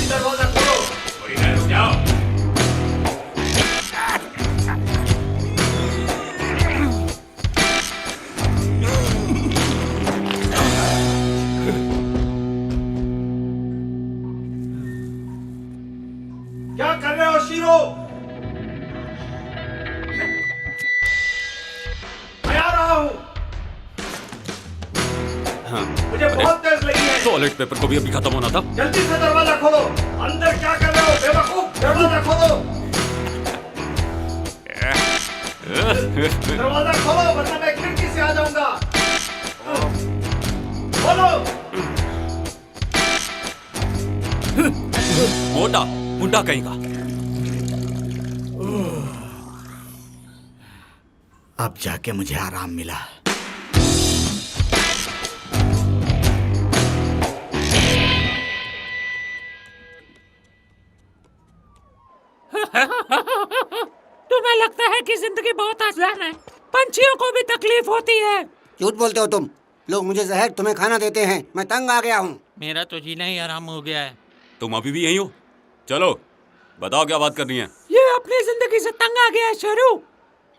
दरवाजा खोलो। रुक जाओ। क्या कर रहे हो शीरो? मैं आ रहा हूँ। हाँ, मुझे बहुत तेज लगी है। टॉयलेट पेपर को भी अभी खत्म होना था। जल्दी से दरवाजा खोलो। अंदर क्या कर रहे हो बेवकूफ? दरवाजा खोलो। दरवाजा खोलो वरना मैं खिड़की से आ जाऊंगा। खोलो। मोटा मुंडा कहीं का। अब जाके मुझे आराम मिला। तुम्हें लगता है कि जिंदगी बहुत आसान है? पंछियों को भी तकलीफ होती है। झूठ बोलते हो तुम लोग। मुझे जहर तुम्हें खाना देते हैं। मैं तंग आ गया हूँ। मेरा तो जीना ही आराम हो गया है। तुम अभी भी यहीं हो? चलो बताओ क्या बात करनी है। ये अपनी जिंदगी से तंग आ गया है शेरू।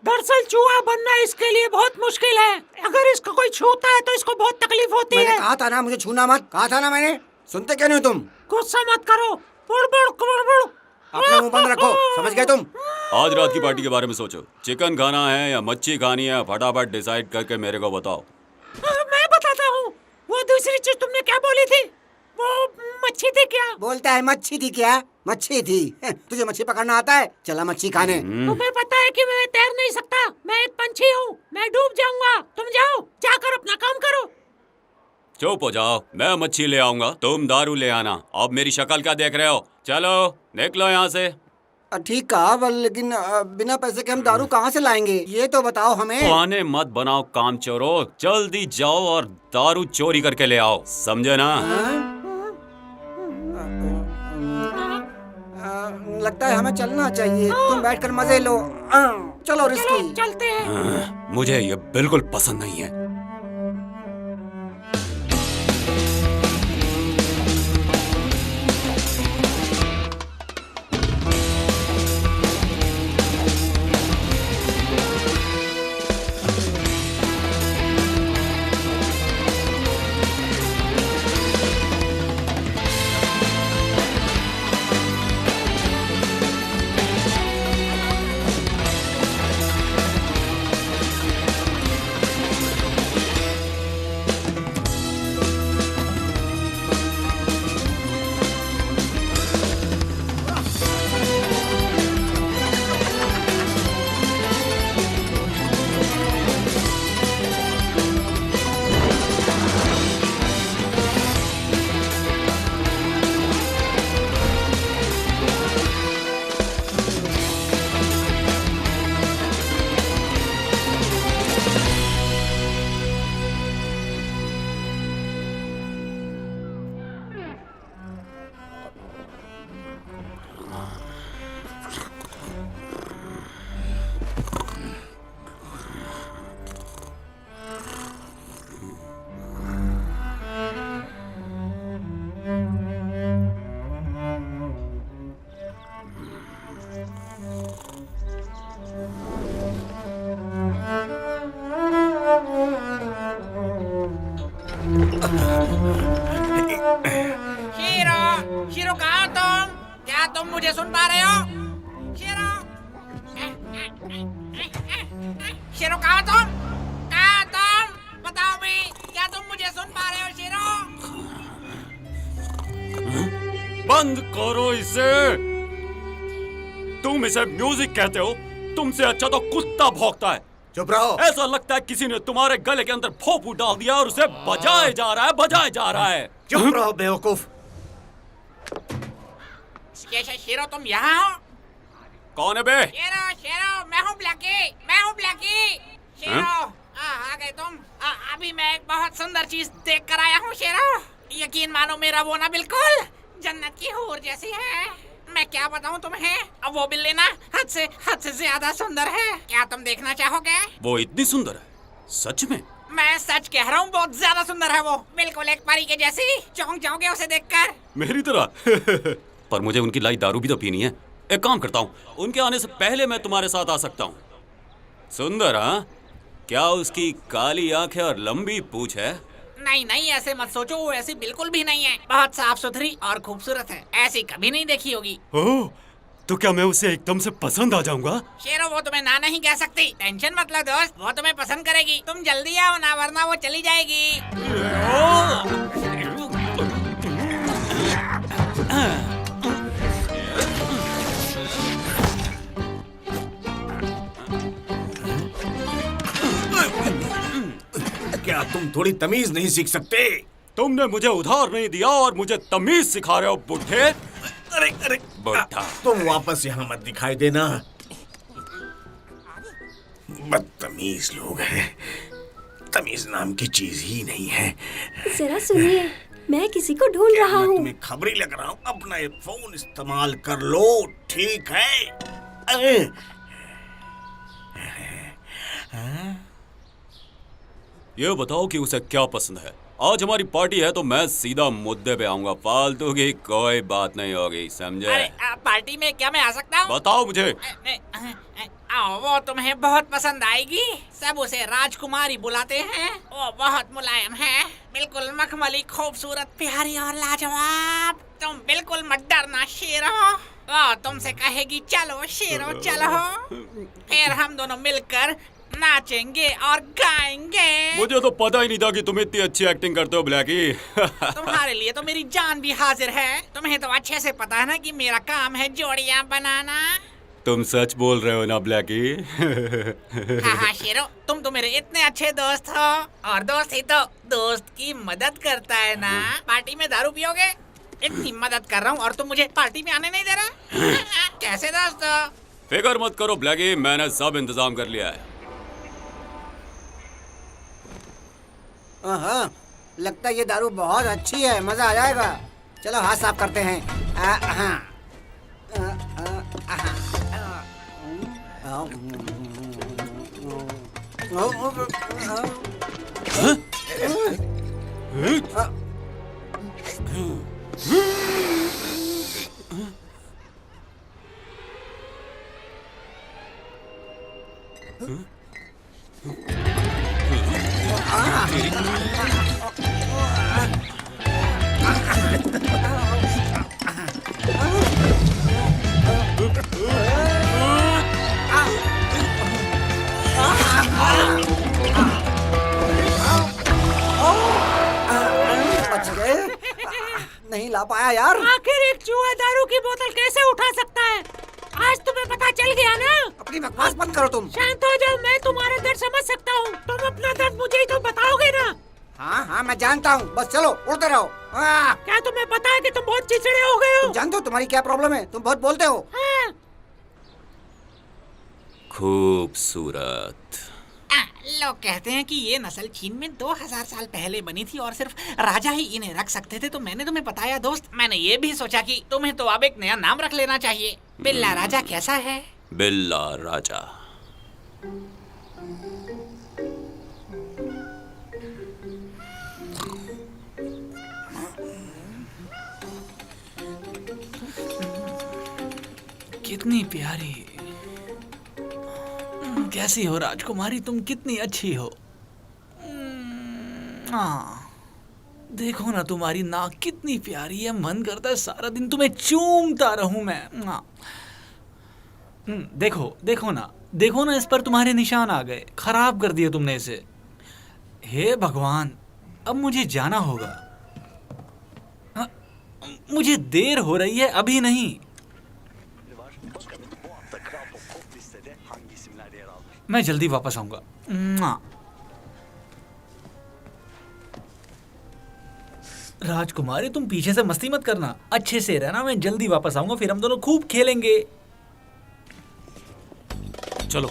दरअसल चूहा बनना इसके लिए बहुत मुश्किल है। अगर इसको कोई छूता है तो इसको बहुत तकलीफ होती मैंने है। कहा था ना मुझे छूना मत। कहा था ना मैंने। सुनते क्यों नहीं तुम? गुस्सा मत करो। बुड़बुड़ कुड़बुड़। अपना मुंह बंद रखो। समझ गए तुम? आज रात की पार्टी के बारे में सोचो। चिकन खाना है या मच्छी खानी है? फटाफट डिसाइड करके मेरे को बताओ। मैं बताता हूँ। वो दूसरी चीज तुमने क्या बोली थी? वो मच्छी थी क्या? बोलता है मच्छी थी क्या? मच्छी थी। तुझे मच्छी पकड़ना आता है? चला मच्छी खाने। तुम्हें पता है कि मैं तैर नहीं सकता। मैं एक पंछी हूँ। मैं डूब जाऊंगा। तुम जाओ जाकर अपना काम करो। चुप हो जाओ। मैं मच्छी ले आऊंगा, तुम दारू ले आना। अब मेरी शक्ल क्या देख रहे हो? चलो निकलो यहाँ से। ठीक कहा लेकिन बिना पैसे के हम दारू कहाँ से लाएंगे? ये तो बताओ हमें। बहाने मत बनाओ काम चोरो। जल्दी जाओ और दारू चोरी करके ले आओ। समझे ना? लगता है हमें चलना चाहिए। तुम बैठकर मजे लो। चलो रिस्की। चलते हैं। मुझे ये बिल्कुल पसंद नहीं है। शीरो कहाँ हो तुम? क्या तुम मुझे सुन पा रहे हो? शीरो शीरो कहाँ तुम? कहाँ तुम? बताओ भी। क्या तुम मुझे सुन पा रहे हो शीरो? बंद करो इसे। तुम इसे म्यूजिक कहते हो? तुमसे अच्छा तो कुत्ता भौंकता है। चुप रहो। ऐसा लगता है किसी ने तुम्हारे गले के अंदर भोंपू डाल दिया और उसे बजाए जा रहा है, बजाए जा रहा है। चुप रहो बेवकूफ। शीरो तुम यहाँ हो? कौन है बे? शीरो शीरो मैं हूँ ब्लैकी। मैं हूँ ब्लैकी। शीरो आ गए तुम। अभी मैं एक बहुत सुंदर चीज देख कर आया हूँ शीरो। यकीन मानो मेरा वो ना बिल्कुल जन्नत की हूर जैसी है। मैं क्या बताऊं तुम्हें, अब वो बिल्ली ना हद से ज्यादा सुंदर है। क्या तुम देखना चाहोगे? वो इतनी सुंदर है? सच में? मैं सच कह रहा हूँ, बहुत ज्यादा सुंदर है वो, बिल्कुल एक परी के जैसी। चौंक जाओगे उसे देखकर। मेरी तरह? पर मुझे उनकी लाई दारू भी तो पीनी है। एक काम करता हूँ, उनके आने से पहले मैं तुम्हारे साथ आ सकता हूँ। सुंदर? हाँ, क्या उसकी काली आंखें और लंबी पूंछ है? नहीं नहीं, ऐसे मत सोचो, वो ऐसी बिल्कुल भी नहीं है। बहुत साफ सुथरी और खूबसूरत है, ऐसी कभी नहीं देखी होगी। ओह, तो क्या मैं उसे एकदम से पसंद आ जाऊंगा? शेरो, वो तुम्हें ना नहीं कह सकती। टेंशन मत लो दोस्त, वो तुम्हें पसंद करेगी। तुम जल्दी आओ ना, वरना वो चली जाएगी। क्या तुम थोड़ी तमीज नहीं सीख सकते? तुमने मुझे उधार नहीं दिया और मुझे तमीज सिखा रहे हो बुढ़े। अरे अरे बुढ़ा, तुम वापस यहाँ मत दिखाई देना। बदतमीज लोग हैं, तमीज नाम की चीज ही नहीं है। जरा सुनिए, मैं किसी को ढूंढ रहा मैं हूँ। तुम्हें खबरी लग रहा हूँ? अपना ये फोन इस्तेमाल कर लो, ठीक है? अरे ये बताओ कि उसे क्या पसंद है। आज हमारी पार्टी है तो मैं सीधा मुद्दे पे आऊंगा, फालतू की कोई बात नहीं होगी, समझे? अरे पार्टी में क्या मैं आ सकता हूँ? बताओ मुझे। आओ, वो तुम्हें बहुत पसंद आएगी। सब उसे राजकुमारी बुलाते हैं। वो बहुत मुलायम है, बिल्कुल मखमली, खूबसूरत, प्यारी और लाजवाब। तुम बिल्कुल मत डरना शेरो। वो तुमसे कहेगी चलो शेरो चलो, फिर हम दोनों मिलकर नाचेंगे और गाएंगे। मुझे तो पता ही नहीं था कि तुम इतनी अच्छी एक्टिंग करते हो ब्लैकी। तुम्हारे लिए तो मेरी जान भी हाजिर है। तुम्हें तो अच्छे से पता है ना कि मेरा काम है जोड़ियां बनाना। तुम सच बोल रहे हो ना ब्लैकी? हाँ हाँ शेरो, तुम तो मेरे इतने अच्छे दोस्त हो, और दोस्त ही तो दोस्त की मदद करता है ना। पार्टी में दारू पियोगे? इतनी मदद कर रहा हूँ और तुम मुझे पार्टी में आने नहीं दे रहा? कैसे दोस्त? फिक्र मत करो ब्लैकी, मैंने सब इंतजाम कर लिया है। हाँ, लगता है ये दारू बहुत अच्छी है, मजा आ जाएगा। चलो हाथ साफ करते हैं। बच गए। नहीं ला पाया यार। आखिर एक चूहा दारू की बोतल कैसे उठा सकता है? आज तुम्हें पता चल गया ना? अपनी बकवास बंद करो तुम। शांत हो जाओ, मैं तुम्हारा दर्द समझ सकता हूँ। तुम अपना दर्द मुझे ही तो बताओगे ना? हाँ हाँ मैं जानता हूँ, बस चलो उड़ते रहो। क्या तुम्हें पता है कि तुम बहुत चिड़चिड़े हो गए हो? तुम जानते हो तुम्हारी क्या प्रॉब्लम है? तुम बहुत बोलते हो। हाँ। खूबसूरत। लोग कहते हैं कि ये नस्ल चीन में 2000 साल पहले बनी थी और सिर्फ राजा ही इन्हें रख सकते थे। तो मैंने तुम्हें बताया दोस्त, मैंने ये भी सोचा कि तुम्हें तो अब एक नया नाम रख लेना चाहिए। बिल्ला राजा कैसा है? बिल्ला राजा। कितनी प्यारी, कैसी हो राजकुमारी, तुम कितनी अच्छी हो। देखो ना तुम्हारी नाक कितनी प्यारी है, मन करता है सारा दिन तुम्हें चूमता रहूं मैं। देखो देखो ना, इस पर तुम्हारे निशान आ गए, खराब कर दिए तुमने इसे। हे भगवान, अब मुझे जाना होगा। मुझे देर हो रही है, अभी नहीं। मैं जल्दी वापस आऊंगा। राजकुमारी, तुम पीछे से मस्ती मत करना, अच्छे से रहना। मैं जल्दी वापस आऊंगा, फिर हम दोनों खूब खेलेंगे। चलो।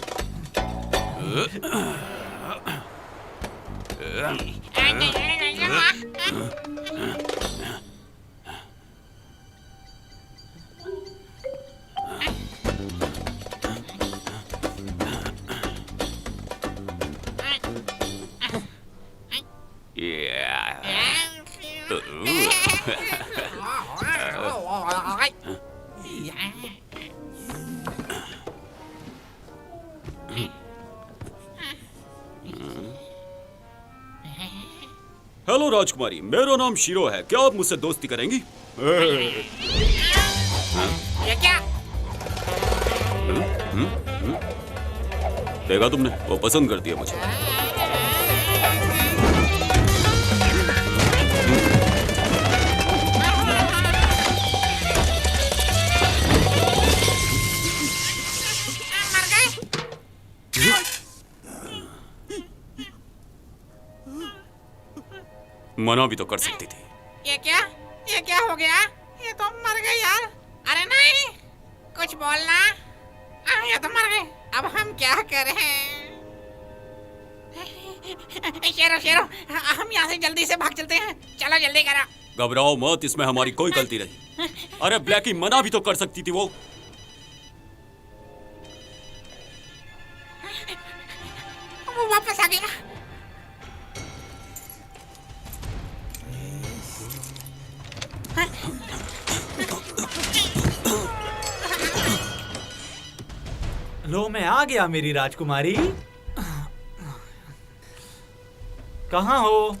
हेलो राजकुमारी, मेरा नाम शीरो है, क्या आप मुझसे दोस्ती करेंगी? ये क्या? देखा तुमने, वो पसंद करती है मुझे। मर गए? मना भी तो कर सकती थी। ये क्या? ये क्या हो गया? ये तो मर गए यार। अरे नहीं, कुछ बोलना। ये तो मर गए। अब हम क्या करें? शेरो शेरो, हम यहाँ से जल्दी से भाग चलते हैं। चलो जल्दी करो। घबराओ मत, इसमें हमारी कोई गलती नहीं। अरे ब्लैकी, मना भी तो कर सकती थी वो। वापस आ गया। लो, मैं आ गया मेरी राजकुमारी। कहाँ हो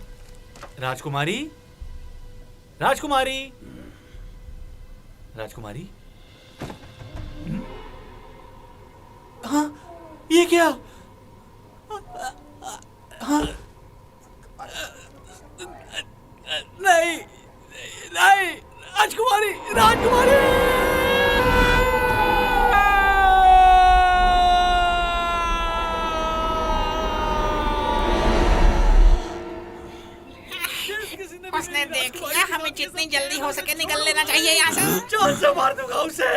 राजकुमारी? राजकुमारी, राजकुमारी। हाँ, ये क्या? हाँ, नहीं नहीं, राजकुमारी, राजकुमारी। उसने देख लिया, हमें जितनी जल्दी हो सके निकल लेना चाहिए यहाँ से। जोर से मार दूंगा उसे।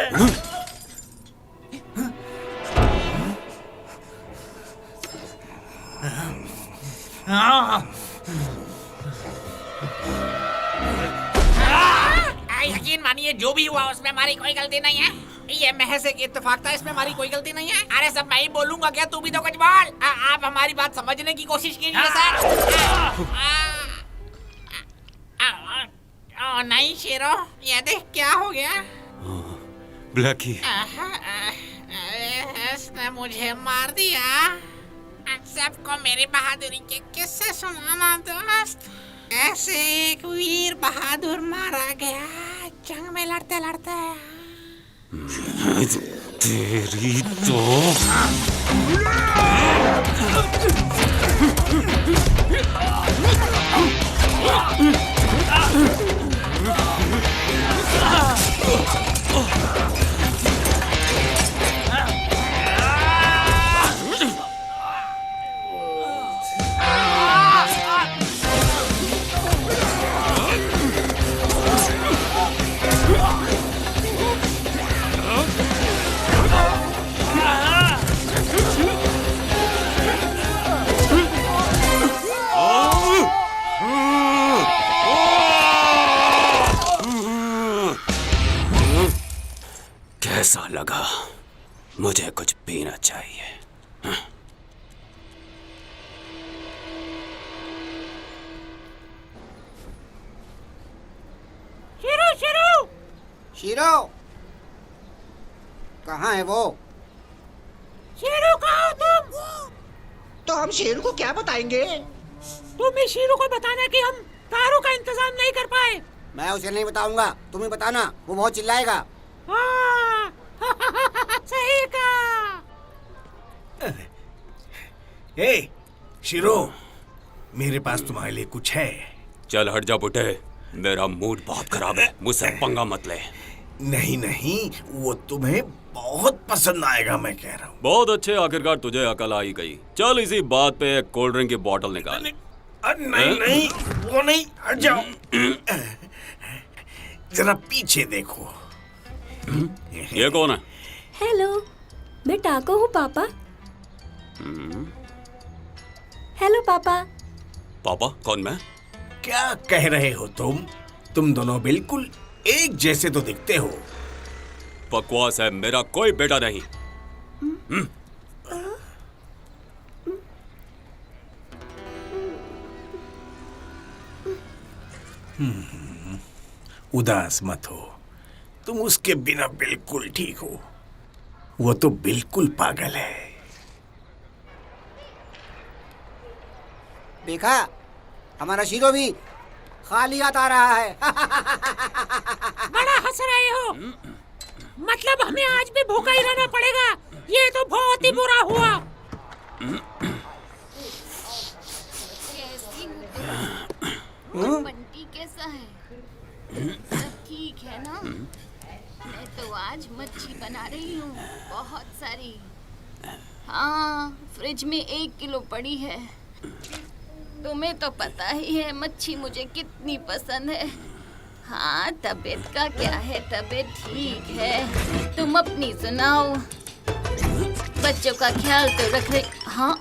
यकीन मानिए, जो भी हुआ उसमें हमारी कोई गलती नहीं है। ये महज एक इत्तेफाक था, इसमें हमारी कोई गलती नहीं है। अरे सब मैं ही बोलूंगा क्या? तू भी तो कुछ बोल। आप हमारी बात समझने की कोशिश कीजिए सर। नहीं शेरो, ये देख क्या हो गया। ब्लैकी, इसने मुझे मार दिया। सबको मेरी बहादुरी के किस्से सुनाना दोस्त। ऐसे एक वीर बहादुर मारा गया जंग में लड़ते लड़ते। तेरी तो कैसा लगा? मुझे कुछ पीना चाहिए। शेरू शेरू, शीरो, कहाँ है वो? शेरू कहाँ हो तुम? तो हम शेरू को क्या बताएंगे? तुम इस शेरू को बताना कि हम दारू का इंतजाम नहीं कर पाए। मैं उसे नहीं बताऊंगा, तुम ही बताना, वो बहुत चिल्लाएगा। हाँ, सही कहा। ए, शिरो, मेरे पास तुम्हारे लिए कुछ है। चल हट जा बुड्ढे, मेरा मूड बहुत खराब है, मुझसे पंगा मत ले। नहीं नहीं, वो तुम्हें बहुत पसंद आएगा, मैं कह रहा हूँ। बहुत अच्छे, आखिरकार तुझे अकल आ ही गई। चल इसी बात पे एक कोल्ड ड्रिंक की बोतल निकाल। नहीं नहीं, वो नहीं, हट जाओ। जरा पीछे देखो। ये कौन है? हेलो, मैं टाको हूँ पापा। हेलो पापा। पापा? कौन मैं? क्या कह रहे हो तुम दोनों बिल्कुल एक जैसे तो दिखते हो। बकवास है, मेरा कोई बेटा नहीं। उदास मत हो, तुम उसके बिना बिल्कुल ठीक हो। वो तो बिल्कुल पागल है। देखा, हमारा शीरो भी खाली हाथ आ रहा है। बड़ा हंस रहे हो। मतलब हमें आज भी भूखा ही रहना पड़ेगा। ये तो बहुत ही बुरा हुआ। बंटी कैसा है? सब ठीक है ना? मैं तो आज मच्छी बना रही हूँ, बहुत सारी। हाँ, फ्रिज में 1 किलो पड़ी है। तुम्हें तो पता ही है मच्छी मुझे कितनी पसंद है। हाँ, तबीयत का क्या है? तबीयत ठीक है। तुम अपनी सुनाओ। बच्चों का ख्याल तो रख रहे। हाँ,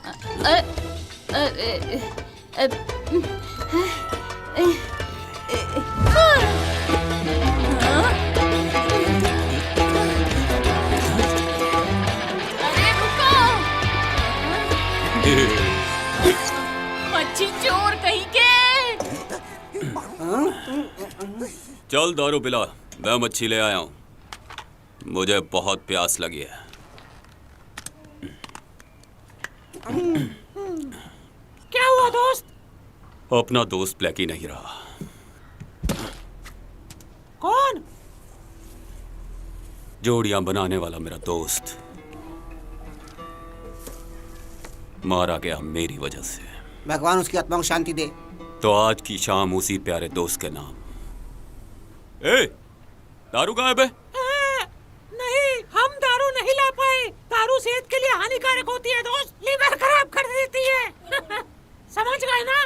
अरे रुको! मच्छी चोर कहीं के! चल दारू पिला, मैं मच्छी ले आया हूँ। मुझे बहुत प्यास लगी है। क्या हुआ दोस्त? अपना दोस्त ब्लैकी नहीं रहा। कौन? जोड़ियां बनाने वाला मेरा दोस्त मारा गया मेरी वजह से। भगवान उसकी आत्मा को शांति दे। तो आज की शाम उसी प्यारे दोस्त के नाम। ए, दारू कहाँ है बे? नहीं, हम दारू नहीं ला पाए। दारू सेहत के लिए हानिकारक होती है दोस्त, लीवर खराब कर देती है। समझ गए ना?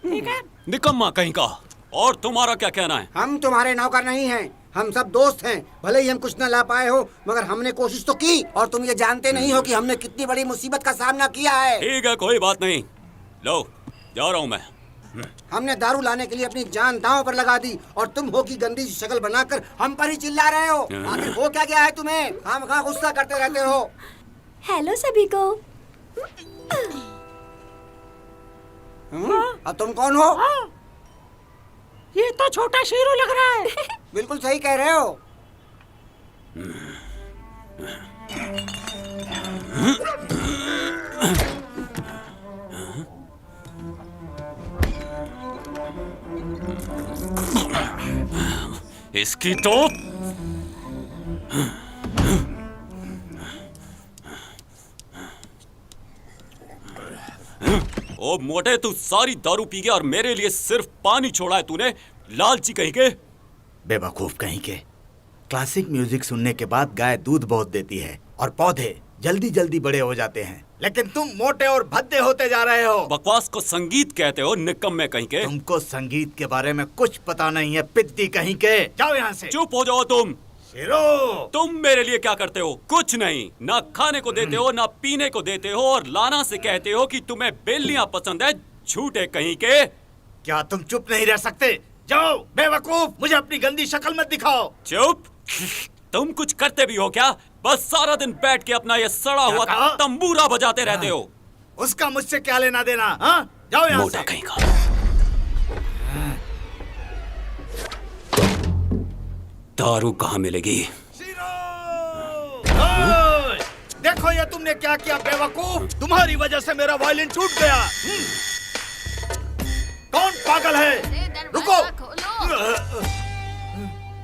ठीक है। निकम्मा कहीं का। और तुम्हारा क्या कहना है? हम तुम्हारे नौकर नहीं हैं, हम सब दोस्त हैं। भले ही हम कुछ न ला पाए हो, मगर हमने कोशिश तो की। और तुम ये जानते नहीं हो कि हमने कितनी बड़ी मुसीबत का सामना किया है। ठीक है, कोई बात नहीं। लो, जा रहा हूँ मैं। हमने दारू लाने के लिए अपनी जान दांव पर लगा दी, और तुम हो की गंदी शक्ल बनाकर हम पर ही चिल्ला रहे हो। आखिर हो क्या गया है तुम्हें? खामखा गुस्सा करते रहते हो। हेलो सभी को। और तुम कौन हो? ये तो छोटा शेरू लग रहा है। बिल्कुल सही कह रहे हो। इसकी तो ओ मोटे, तू सारी दारू पी गया और मेरे लिए सिर्फ पानी छोड़ा है तूने। लालची कहीं के। बेवकूफ कहीं के। क्लासिक म्यूजिक सुनने के बाद गाय दूध बहुत देती है और पौधे जल्दी जल्दी बड़े हो जाते हैं, लेकिन तुम मोटे और भद्दे होते जा रहे हो। बकवास को संगीत कहते हो, निकम्मे कहीं के। तुमको संगीत के बारे में कुछ पता नहीं है, पिद्दी कहीं के। जाओ यहाँ से। चुप हो जाओ तुम। शेरो, तुम मेरे लिए क्या करते हो? कुछ नहीं। ना खाने को देते हो, ना पीने को देते हो, और लाना से कहते हो कि तुम्हें बेलियां पसंद है। झूठे कहीं के। क्या तुम चुप नहीं रह सकते? जाओ बेवकूफ, मुझे अपनी गंदी शक्ल मत दिखाओ। चुप। तुम कुछ करते भी हो क्या? बस सारा दिन बैठ के अपना ये सड़ा हुआ तंबूरा बजाते रहते हो। उसका मुझसे क्या लेना देना? हाँ, जाओ यहाँ मोटा से। कहीं का। दारू कहाँ मिलेगी? देखो ये तुमने क्या किया बेवकूफ। तुम्हारी वजह से मेरा वायलिन टूट गया। कौन पागल है? रुको।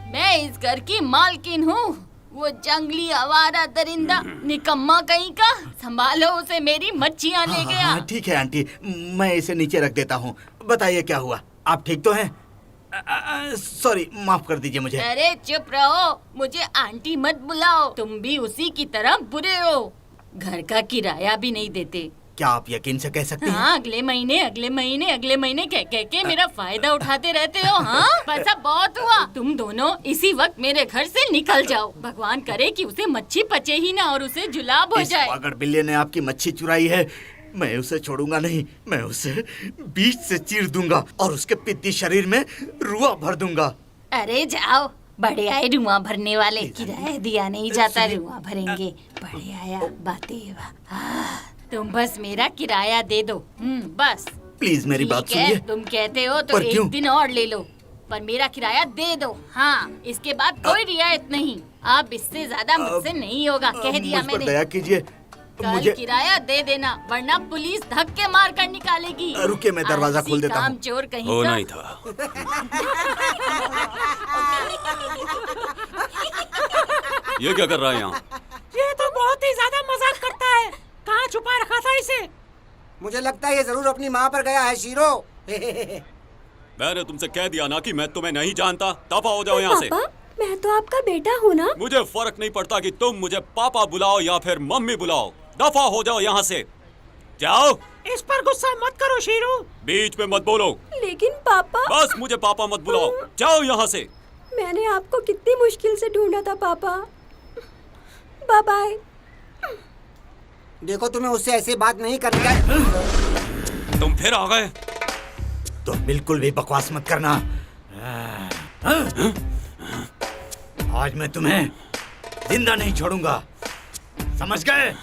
मैं इस घर की मालकिन हूँ। वो जंगली आवारा दरिंदा निकम्मा कहीं का, संभालो उसे, मेरी मच्छियाँ ले गया। ठीक है आंटी, मैं इसे नीचे रख देता हूँ। बताइए क्या हुआ? आप ठीक तो हैं? सॉरी, माफ कर दीजिए मुझे। अरे चुप रहो, मुझे आंटी मत बुलाओ। तुम भी उसी की तरह बुरे हो। घर का किराया भी नहीं देते। क्या आप यकीन से कह सकते हैं? हाँ, अगले महीने कह के मेरा फायदा उठाते रहते हो। हाँ, बस अब बहुत हुआ। तुम दोनों इसी वक्त मेरे घर से निकल जाओ। भगवान करे कि उसे मच्छी पचे ही ना और उसे जुलाब हो जाए। इस पागल बिल्ली ने आपकी मच्छी चुराई है। मैं उसे छोड़ूंगा नहीं। मैं उसे बीच से चीर दूंगा और उसके पिद्दी शरीर में रुआ भर दूंगा। अरे जाओ, बड़े आए रुआ भरने वाले। किराया दिया नहीं जाता, रुआ भरेंगे। बड़े आया बातें। तुम बस मेरा किराया दे दो। बस प्लीज मेरी बात सुनिए। तुम कहते हो तो एक दिन और ले लो, पर मेरा किराया दे दो। हाँ, इसके बाद कोई रियायत नहीं। अब इससे ज्यादा मुझसे नहीं होगा, कह दिया मुझ पर मैंने। दया कीजिए। कल किराया दे देना, वरना पुलिस धक्के मार कर निकालेगी। रुकिए, मैं दरवाजा खोल देता हूँ। चोर कहीं होना का। ही था। ये क्या कर रहा है यहाँ? ये तो बहुत ही ज्यादा मजाक करता है। कहाँ छुपा रखा था इसे? मुझे लगता है ये जरूर अपनी माँ पर गया है शीरो। मैंने तुमसे कह दिया ना कि मैं तुम्हें नहीं जानता। दफा हो जाओ यहाँ से। पापा, मैं तो आपका बेटा हूँ ना। मुझे फर्क नहीं पड़ता कि तुम मुझे पापा बुलाओ या फिर मम्मी बुलाओ। दफा हो जाओ यहाँ से। जाओ। इस पर गुस्सा मत करो शीरू। बीच में मत बोलो। लेकिन पापा, बस मुझे पापा मत बुलाओ। जाओ यहाँ से। मैंने आपको कितनी मुश्किल से ढूंढा था पापा। Bye bye. देखो, तुम्हें उससे ऐसी बात नहीं करनी है। तुम फिर आ गए। तो बिल्कुल भी बकवास मत करना। आज मैं तुम्हें जिंदा नहीं छोड़ूंगा, समझ गए?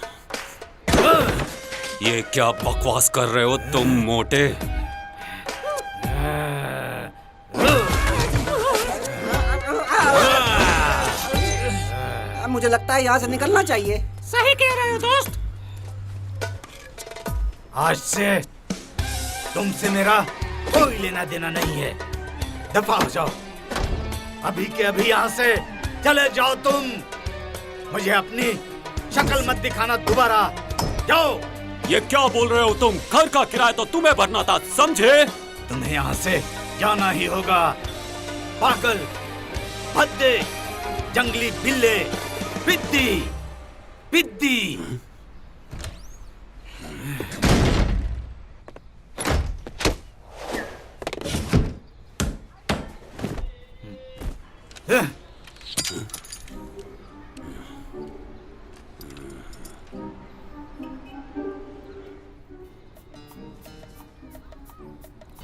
ये क्या बकवास कर रहे हो तुम मोटे? मुझे लगता है यहाँ से निकलना चाहिए। सही कह रहे हो दोस्त। आज से तुमसे मेरा कोई लेना देना नहीं है। दफा हो जाओ, अभी के अभी यहाँ से चले जाओ तुम। मुझे अपनी शक्ल मत दिखाना दोबारा। जाओ। ये क्या बोल रहे हो तुम? घर का किराया तो तुम्हें भरना था, समझे? तुम्हें यहाँ से जाना ही होगा। पागल, भद्दे, जंगली बिल्ले, पिद्दी, पिद्दी।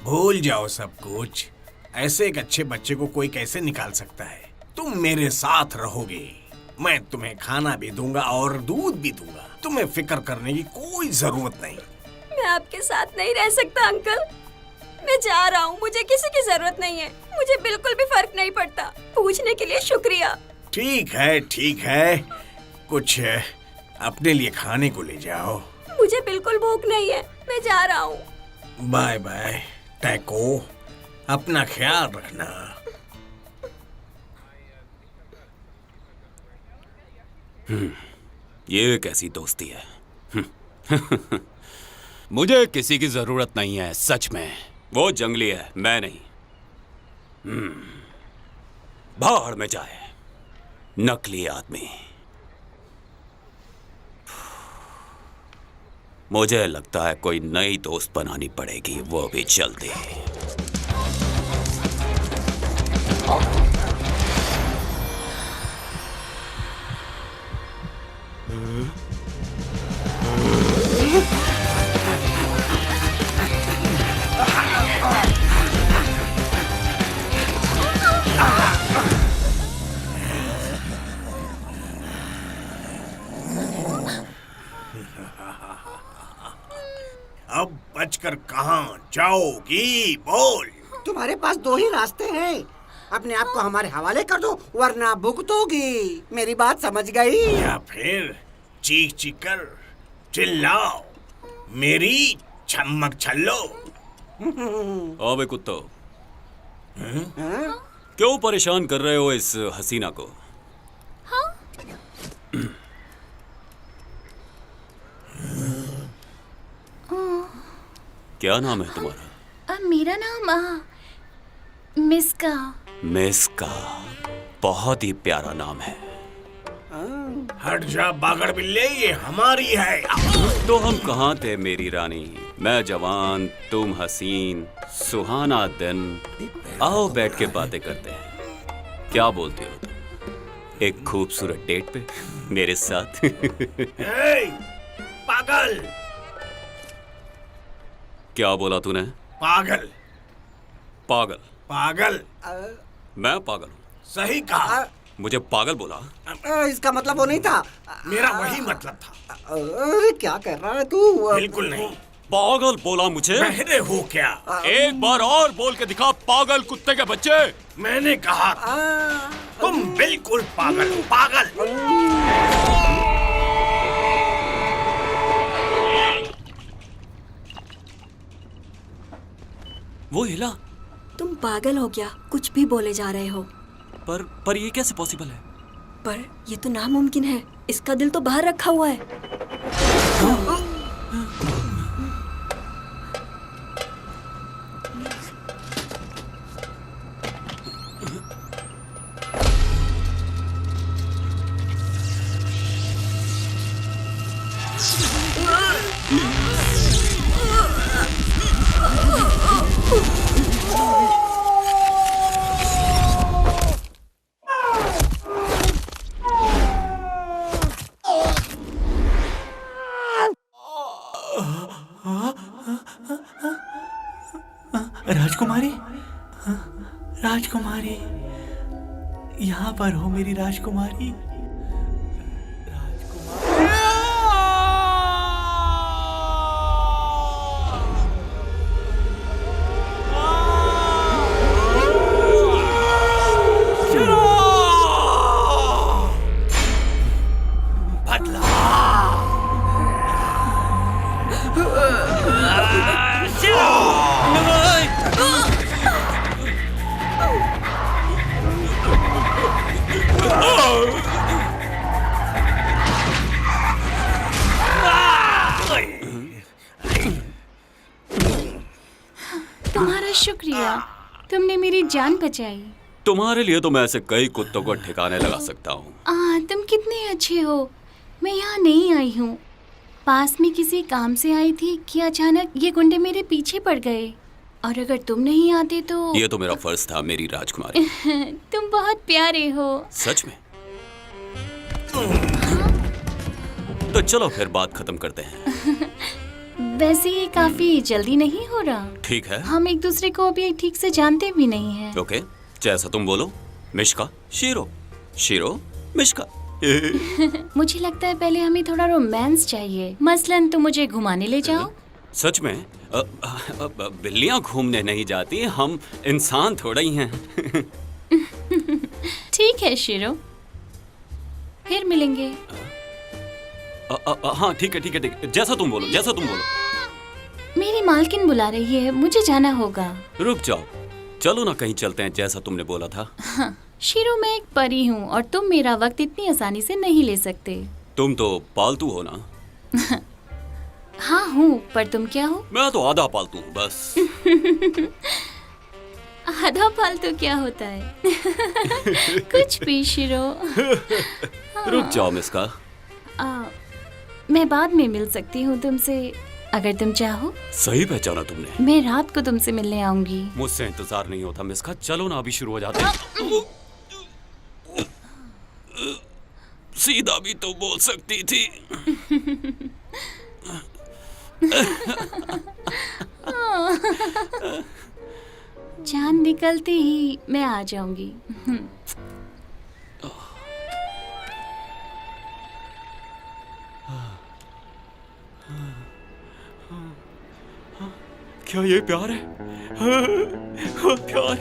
भूल जाओ सब कुछ। ऐसे एक अच्छे बच्चे को कोई कैसे निकाल सकता है? तुम मेरे साथ रहोगे। मैं तुम्हें खाना भी दूंगा और दूध भी दूंगा। तुम्हें फिक्र करने की कोई जरूरत नहीं। मैं आपके साथ नहीं रह सकता अंकल। मैं जा रहा हूँ, मुझे किसी की जरूरत नहीं है। मुझे बिल्कुल भी फर्क नहीं पड़ता। पूछने के लिए शुक्रिया। ठीक है, ठीक है। कुछ अपने लिए खाने को ले जाओ। मुझे बिल्कुल भूख नहीं है। मैं जा रहा हूँ। बाय बाय टैको, अपना ख्याल रखना। ये कैसी दोस्ती है? मुझे किसी की जरूरत नहीं है, सच में। वो जंगली है, मैं नहीं। भाड़ में जाए नकली आदमी। मुझे लगता है कोई नई दोस्त बनानी पड़ेगी, वो भी जल्दी। अब बचकर कहाँ जाओगी? बोल। तुम्हारे पास दो ही रास्ते हैं। अपने आप को हमारे हवाले कर दो, वरना भुगतोगी। मेरी बात समझ गई? या फिर चीख चीख कर चिल्लाओ, मेरी छम्मक छल्लो। अबे कुत्तो, क्यों परेशान कर रहे हो इस हसीना को? क्या नाम है तुम्हारा? मेरा नाम मिस्का। मिस्का, बहुत ही प्यारा नाम है। हट जा बागड़ बिल्ले, ये हमारी है। तो हम कहाँ थे मेरी रानी? मैं जवान, तुम हसीन, सुहाना दिन। आओ बैठ के बातें करते हैं। क्या बोलते हो तुम? एक खूबसूरत डेट पे मेरे साथ? ए, पागल। क्या बोला तूने? पागल। पागल? पागल। मैं पागल हूँ? सही कहा। मुझे पागल बोला? इसका मतलब वो नहीं था। मेरा वही मतलब था। अरे क्या कर रहा है तू? बिल्कुल नहीं। पागल बोला मुझे? बहरे हो क्या? एक बार और बोल के दिखा, पागल कुत्ते के बच्चे। मैंने कहा तुम बिल्कुल पागल हो, पागल। पागल हो गया? कुछ भी बोले जा रहे हो। पर ये कैसे पॉसिबल है? पर ये तो नामुमकिन है। इसका दिल तो बाहर रखा हुआ है। राजकुमारी, राजकुमारी, यहाँ पर हो मेरी राजकुमारी। तुम्हारा शुक्रिया, तुमने मेरी जान बचाई। तुम्हारे लिए तो मैं ऐसे कई कुत्तों को ठिकाने लगा सकता हूँ। तुम कितने अच्छे हो। मैं यहाँ नहीं आई हूँ, पास में किसी काम से आई थी कि अचानक ये गुंडे मेरे पीछे पड़ गए, और अगर तुम नहीं आते तो। ये तो मेरा फर्ज था मेरी राजकुमारी। तुम बहुत प्यारे हो। सच में? तो चलो फिर बात खत्म करते हैं। वैसे ये काफी जल्दी नहीं हो रहा। ठीक है। हम एक दूसरे को अभी ठीक से जानते भी नहीं हैं। ओके, जैसा तुम बोलो। Mishka, shero, shero, Mishka. मुझे लगता है पहले हमें थोड़ा रोमांस चाहिए। मसलन तुम मुझे घुमाने ले जाओ। सच में? बिल्लियां घूमने नहीं जाती, हम इंसान थोड़ा ही हैं। ठीक है शीरो, फिर मिलेंगे। हाँ ठीक है ठीक है ठीक है, जैसा तुम बोलो, जैसा तुम बोलो। मेरी मालकिन बुला रही है, मुझे जाना होगा। रुक जाओ, चलो ना कहीं चलते हैं जैसा तुमने बोला था। हाँ, शीरो मैं एक परी हूँ और तुम मेरा वक्त इतनी आसानी से नहीं ले सकते। तुम तो पालतू हो ना? हाँ हूँ, पर तुम क्या हो? मैं तो आधा पालतू हूँ बस। आधा पालतू क्या होता है? कुछ भी शीरो। रुक जाओ मिस्का। मैं बाद में मिल सकती हूँ तुमसे, अगर तुम चाहो। सही पहचाना तुमने। मैं रात को तुमसे मिलने आऊंगी। मुझसे इंतजार नहीं होता मिस्का, चलो ना अभी शुरू हो जाते हैं। सीधा भी तो बोल सकती थी। जान निकलते ही मैं आ जाऊंगी। क्या ये प्यार है? प्यार।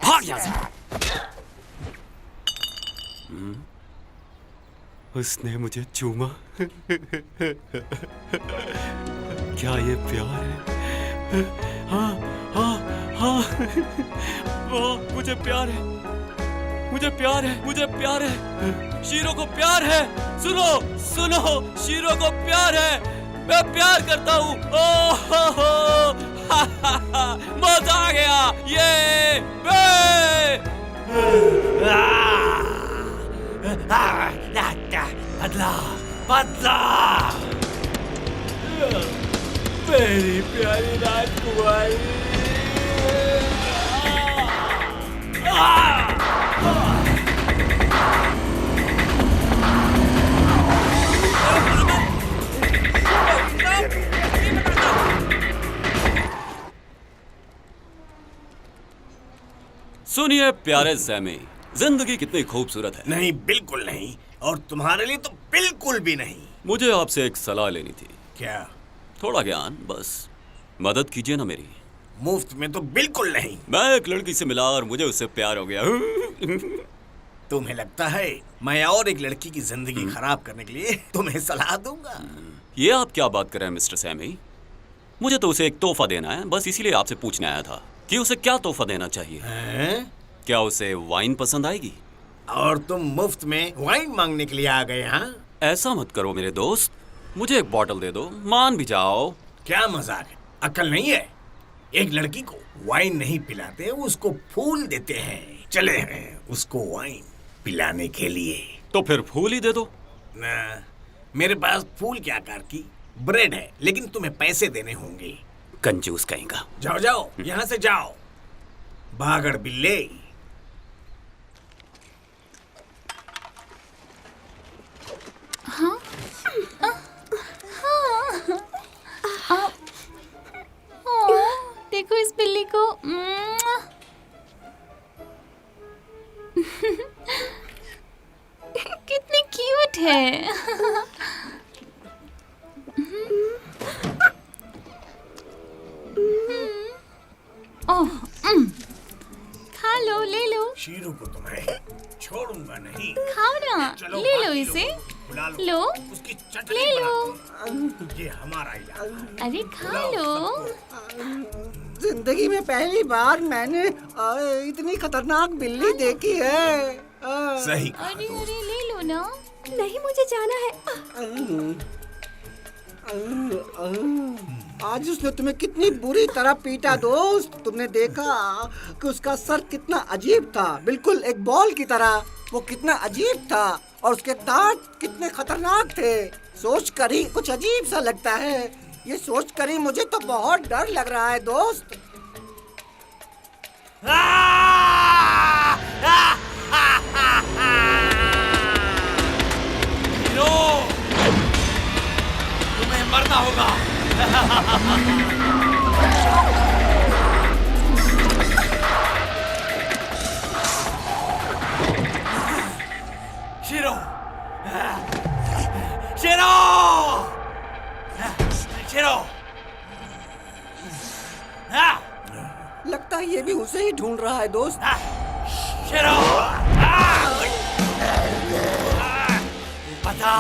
भाग यहाँ से। उसने मुझे चूमा। क्या ये प्यार है? हाँ हाँ हाँ, मुझे प्यार है, मुझे प्यार है, मुझे प्यार है। शीरो को प्यार है। सुनो सुनो, शीरो को प्यार है। मैं प्यार करता हूँ। मजा आ गया। ये बदला बदला, मेरी प्यारी राजकुमारी। सुनिए प्यारे सैमी, जिंदगी कितनी खूबसूरत है। नहीं, बिल्कुल नहीं, और तुम्हारे लिए तो बिल्कुल भी नहीं। मुझे आपसे एक सलाह लेनी थी। क्या? थोड़ा ज्ञान, बस मदद कीजिए ना मेरी। मुफ्त में तो बिल्कुल नहीं। मैं एक लड़की से मिला और मुझे उससे प्यार हो गया। तुम्हें लगता है मैं और एक लड़की की जिंदगी खराब करने के लिए तुम्हें सलाह दूंगा? ये आप क्या बात कर रहे हैं मिस्टर सैमी? मुझे तो उसे एक तोहफा देना है, बस इसीलिए आपसे पूछने आया था कि उसे क्या तोहफा देना चाहिए। हैं? क्या उसे वाइन पसंद आएगी? और तुम मुफ्त में वाइन मांगने के लिए आ गए? हाँ, ऐसा मत करो मेरे दोस्त, मुझे एक बॉटल दे दो, मान भी जाओ। क्या मजाक है? अक्ल नहीं है? एक लड़की को वाइन नहीं पिलाते, उसको फूल देते हैं। चले हैं उसको वाइन पिलाने के लिए। तो फिर फूल ही दे दो। ना, मेरे पास फूल के आकार की ब्रेड है, लेकिन तुम्हें पैसे देने होंगे। कंजूस कहीं का। जाओ जाओ, यहाँ से जाओ, भागड़ बिल्ले। देखो इस बिल्ली को। कितनी क्यूट है। ओह, खा लो, ले लो। शीरू को तो मैं छोड़ूंगा नहीं। खाओ ना, चलो, ले लो बाकी इसे। बुला लो, उसकी चटनी ले लो। बनाते हैं। ये हमारा इलाका। अरे खा लो। जिंदगी में पहली बार मैंने इतनी खतरनाक बिल्ली देखी है। सही। अरे अरे ले लो ना। नहीं, मुझे जाना है। आज उसने तुम्हें कितनी बुरी तरह पीटा दोस्त। तुमने देखा कि उसका सर कितना अजीब था, बिल्कुल एक बॉल की तरह। वो कितना अजीब था और उसके दांत कितने खतरनाक थे। सोच कर ही कुछ अजीब सा लगता है। ये सोच कर ही मुझे तो बहुत डर लग रहा है दोस्त। तुम्हें मरना होगा। Shero, shero, shero. लगता है ये भी उसे ही ढूंढ रहा है दोस्त। शीरो, पता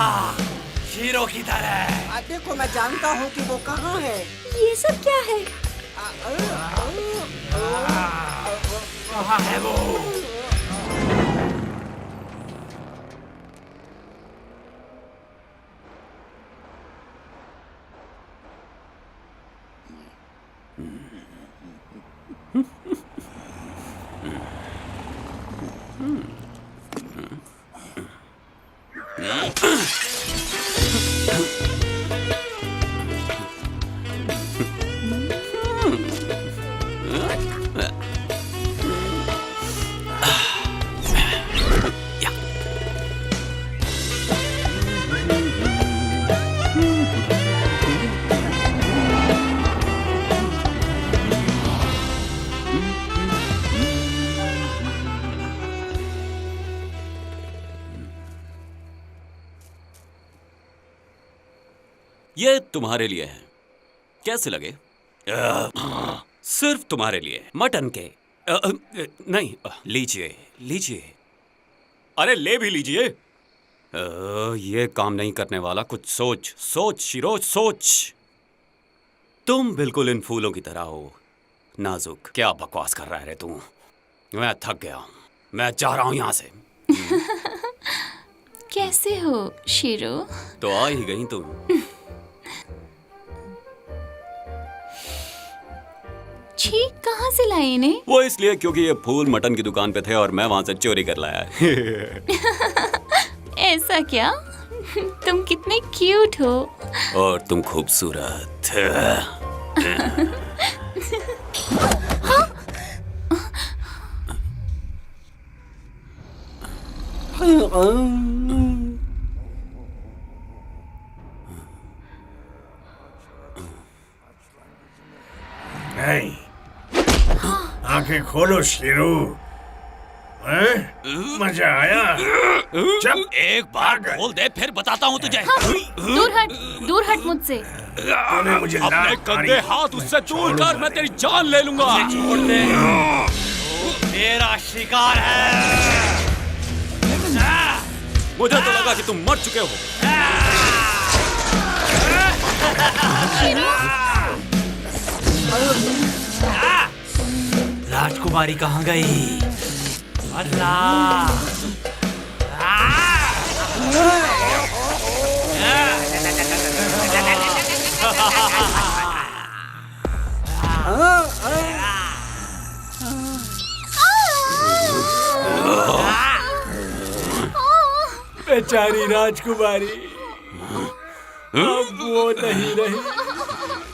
शीरो किधर है? देखो, मैं जानता हूँ कि वो कहाँ है। ये सब क्या है? कहाँ है वो? ये तुम्हारे लिए है, कैसे लगे? सिर्फ तुम्हारे लिए, मटन के। नहीं, लीजिए लीजिए। अरे ले भी लीजिए। ये काम नहीं करने वाला। कुछ सोच सोच शिरोज, सोच। तुम बिल्कुल इन फूलों की तरह हो, नाजुक। क्या बकवास कर रहा है रे तू? मैं थक गया हूं, मैं जा रहा हूं यहाँ से। कैसे हो शीरो? तो आ ही गई तुम। छी, कहाँ से लाए इन्हें? वो इसलिए क्योंकि ये फूल मटन की दुकान पे थे और मैं वहां से चोरी कर लाया। ऐसा क्या? तुम कितने क्यूट हो। और तुम खूबसूरत। नहीं, आंखें खोलो शेरू। मजा आया? जब एक बार खोल दे फिर बताता हूँ तुझे। दूर हट मुझसे। तूने मुझे अपने गंदे हाथ उससे दूर कर, मैं तेरी जान ले लूंगा। छोड़ दे, मेरा शिकार है। मुझे तो लगा कि तुम मर चुके हो। राजकुमारी कहाँ गई? अल्लाह! बेचारी राजकुमारी अब वो नहीं रही।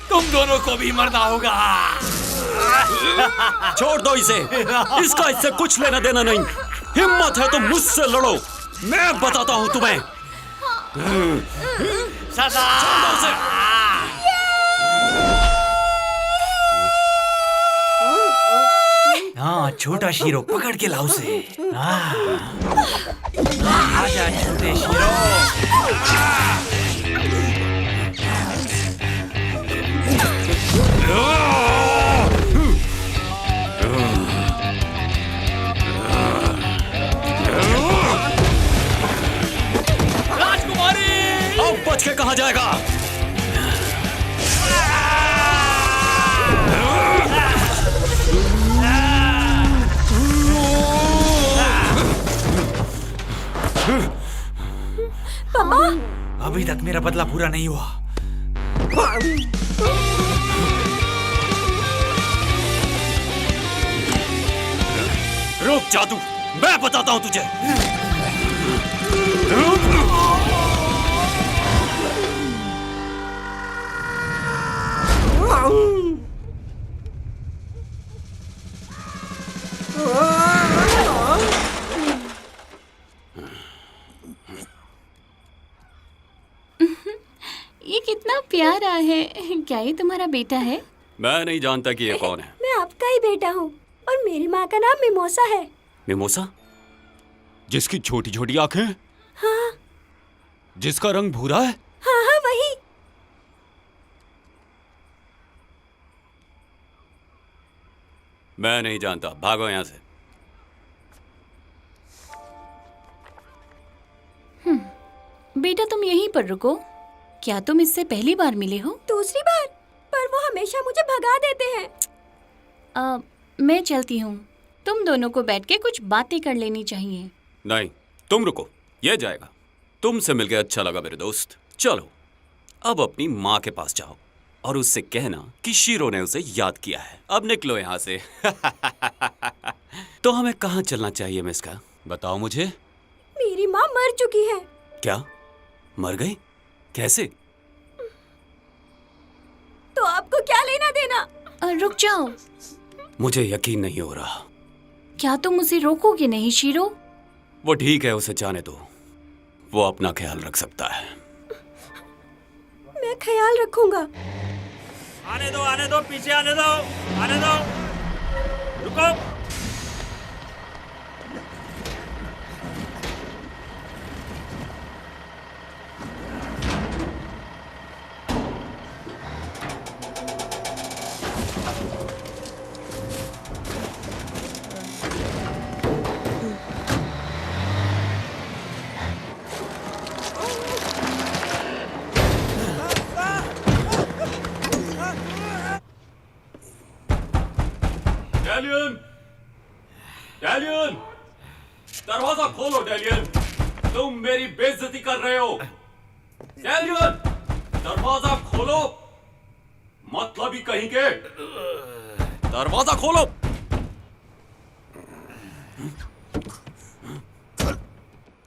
तुम दोनों को भी मरना होगा। छोड़ दो इसे, इसका इससे कुछ लेना देना नहीं। हिम्मत है तो मुझसे लड़ो, मैं बताता हूँ तुम्हें। सजा! छोड़ दो उसे। हाँ, छोटा शीरो पकड़ के लाओ उसे। आजा छोटे शीरो। राजकुमारी! अब बच के कहाँ जाएगा? पापा! अभी तक मेरा बदला पूरा नहीं हुआ। रुक जादू, मैं बताता हूँ तुझे। ये कितना प्यारा है। क्या ये तुम्हारा बेटा है? मैं नहीं जानता कि ये कौन है। मैं आपका ही बेटा हूँ और मेरी माँ का नाम मिमोसा है। मिमोसा? जिसकी छोटी छोटी आंखें? हाँ जिसका रंग भूरा है? हाँ हाँ वही। मैं नहीं जानता, भागो यहाँ से। बेटा तुम यहीं पर रुको। क्या तुम इससे पहली बार मिले हो? दूसरी बार, पर वो हमेशा मुझे भगा देते हैं। मैं चलती हूँ। तुम दोनों को बैठ के कुछ बातें कर लेनी चाहिए। नहीं, तुम रुको, ये जाएगा। तुमसे मिलकर अच्छा लगा मेरे दोस्त। चलो अब अपनी माँ के पास जाओ और उससे कहना कि शीरो ने उसे याद किया है। अब निकलो यहाँ से। तो हमें कहाँ चलना चाहिए मिस्का? बताओ मुझे। मेरी माँ मर चुकी है। क्या? मर गई? कैसे? तो आपको क्या लेना देना? रुक जाओ। मुझे यकीन नहीं हो रहा। क्या तुम उसे रोकोगे नहीं शीरो? वो ठीक है, उसे जाने दो। वो अपना ख्याल रख सकता है। मैं ख्याल रखूंगा। आने दो, पीछे आने दो, आने दो। रुको। डैलियन! डैलियन! दरवाजा खोलो डैलियन! तुम मेरी बेइज्जती कर रहे हो। डैलियन! दरवाजा खोलो। मतलब ही कहीं के। दरवाजा खोलो।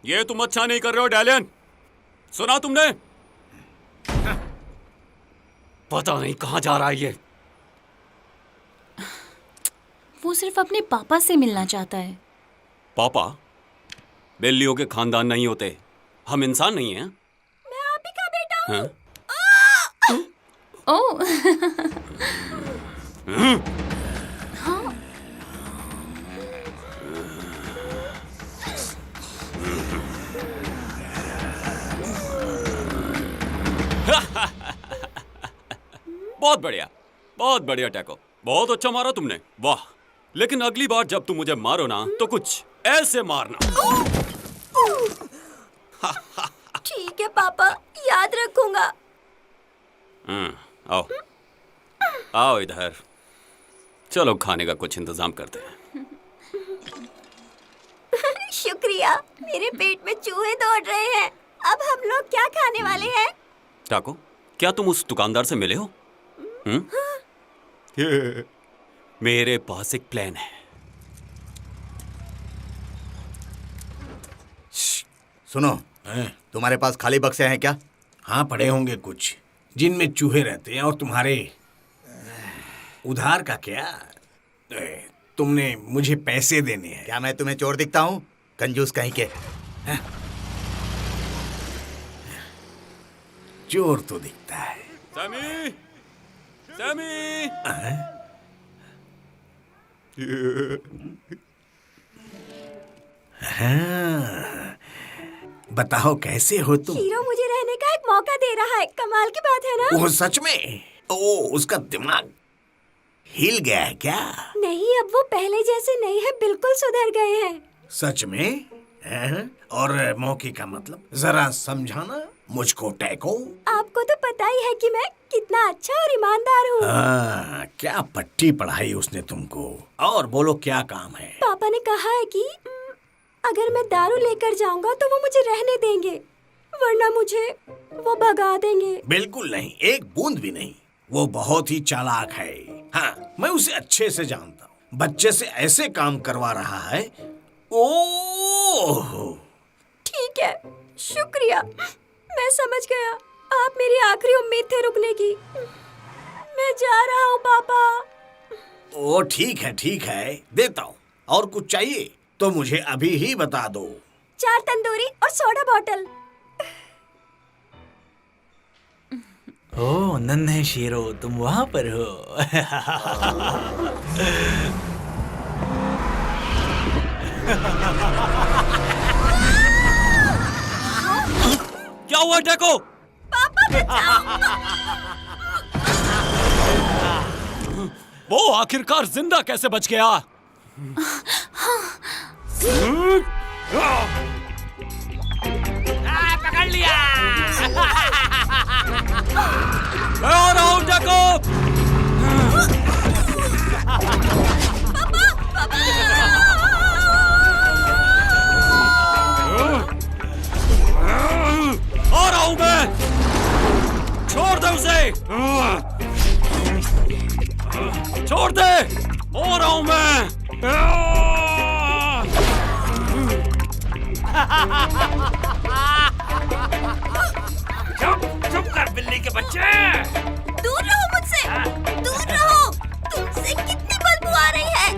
ये तुम अच्छा नहीं कर रहे हो डैलियन। सुना तुमने? पता नहीं कहां जा रहा है ये। वो सिर्फ अपने पापा से मिलना चाहता है। पापा? बिल्लियों के खानदान नहीं होते। हम इंसान नहीं हैं। मैं आप ही का बेटा हूँ। ओह। बहुत बढ़िया टैको। बहुत अच्छा मारा तुमने, वाह। लेकिन अगली बार जब तुम मुझे मारो ना तो कुछ ऐसे मारना। ठीक है पापा, याद रखूंगा। आओ आओ इधर। चलो खाने का कुछ इंतजाम करते हैं। शुक्रिया। मेरे पेट में चूहे दौड़ रहे हैं। अब हम लोग क्या खाने वाले हैं? टाको, क्या तुम उस दुकानदार से मिले हो? मेरे पास एक प्लान है। सुनो, हैं? तुम्हारे पास खाली बक्से हैं क्या? हाँ, पड़े होंगे कुछ जिनमें चूहे रहते हैं। और तुम्हारे उधार का क्या? तुमने मुझे पैसे देने हैं। क्या मैं तुम्हें चोर दिखता हूँ? कंजूस कहीं के। चोर तो दिखता है। Sammy, Sammy. हाँ, बताओ कैसे हो तुम? हीरो मुझे रहने का एक मौका दे रहा है। कमाल की बात है ना? वो सच में? ओ, उसका दिमाग हिल गया है क्या? नहीं, अब वो पहले जैसे नहीं है, बिल्कुल सुधर गए हैं। सच में? हैं? और मौके का मतलब जरा समझाना मुझको टैको। आपको तो पता ही है कि मैं कितना अच्छा और ईमानदार हूँ। हाँ, क्या पट्टी पढ़ाई उसने तुमको। और बोलो क्या काम है? पापा ने कहा है कि अगर मैं दारू लेकर जाऊंगा तो वो मुझे रहने देंगे, वरना मुझे वो भगा देंगे। बिल्कुल नहीं, एक बूंद भी नहीं। वो बहुत ही चालाक है। हाँ, मैं उसे अच्छे से जानता हूँ। बच्चे से ऐसे काम करवा रहा है। ओह, ठीक है, शुक्रिया। मैं समझ गया। आप मेरी आखिरी उम्मीद थे रुकने की। मैं जा रहा हूँ पापा। ओ ठीक है, देता हूँ। और कुछ चाहिए तो मुझे अभी ही बता दो। 4 तंदूरी और सोडा बॉटल। ओह नन्हे शेरो, तुम वहाँ पर हो। क्या हुआ टैको? पापा बचाओ। वो आखिरकार जिंदा कैसे बच गया? पकड़ लिया। और आओ टैको। और आओ मैं। छोड़ दे उसे। छोड़ दे। और आओ मैं। चुप कर बिल्ली के बच्चे। दूर रहो मुझसे, दूर रहो। तुमसे कितनी बदबू आ रही है।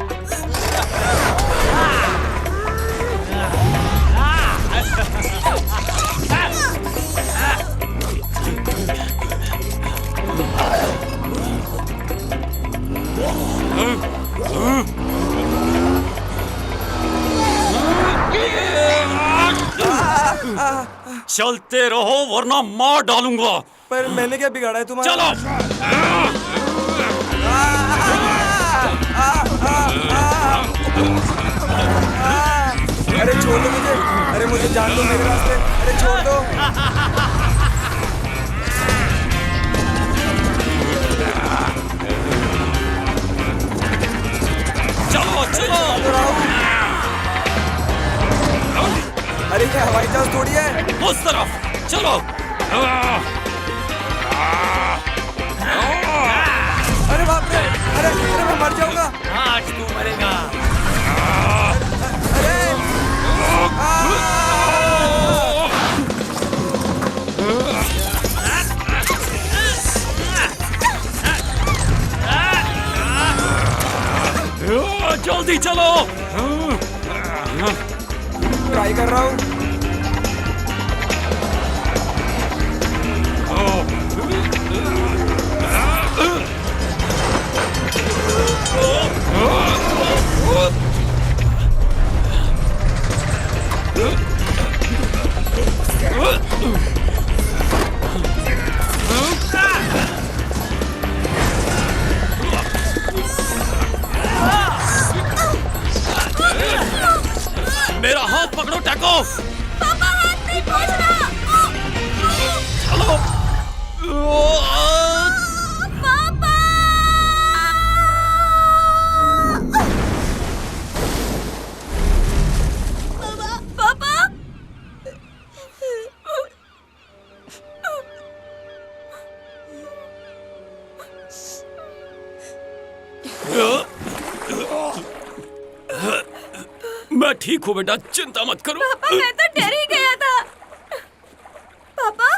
चलते रहो वरना मार डालूंगा। पर मैंने क्या बिगाड़ा है तुम्हारा? चलो। अरे छोड़ दो मुझे। अरे मुझे जान दो मेरे रास्ते। अरे छोड़ दो। चलो चलो। अरे क्या हवाई जहाज थोड़ी है? उस तरफ चलो। अरे बाप रे। अरे अरे मैं मर जाऊंगा। आज तू मरेगा। अरे जल्दी चलो। ट्राई कर रहा हूँ। मेरा हाथ पकड़ो टैको। मैं ठीक हूँ बेटा, चिंता मत करो। पापा मैं तो डर ही गया था। पापा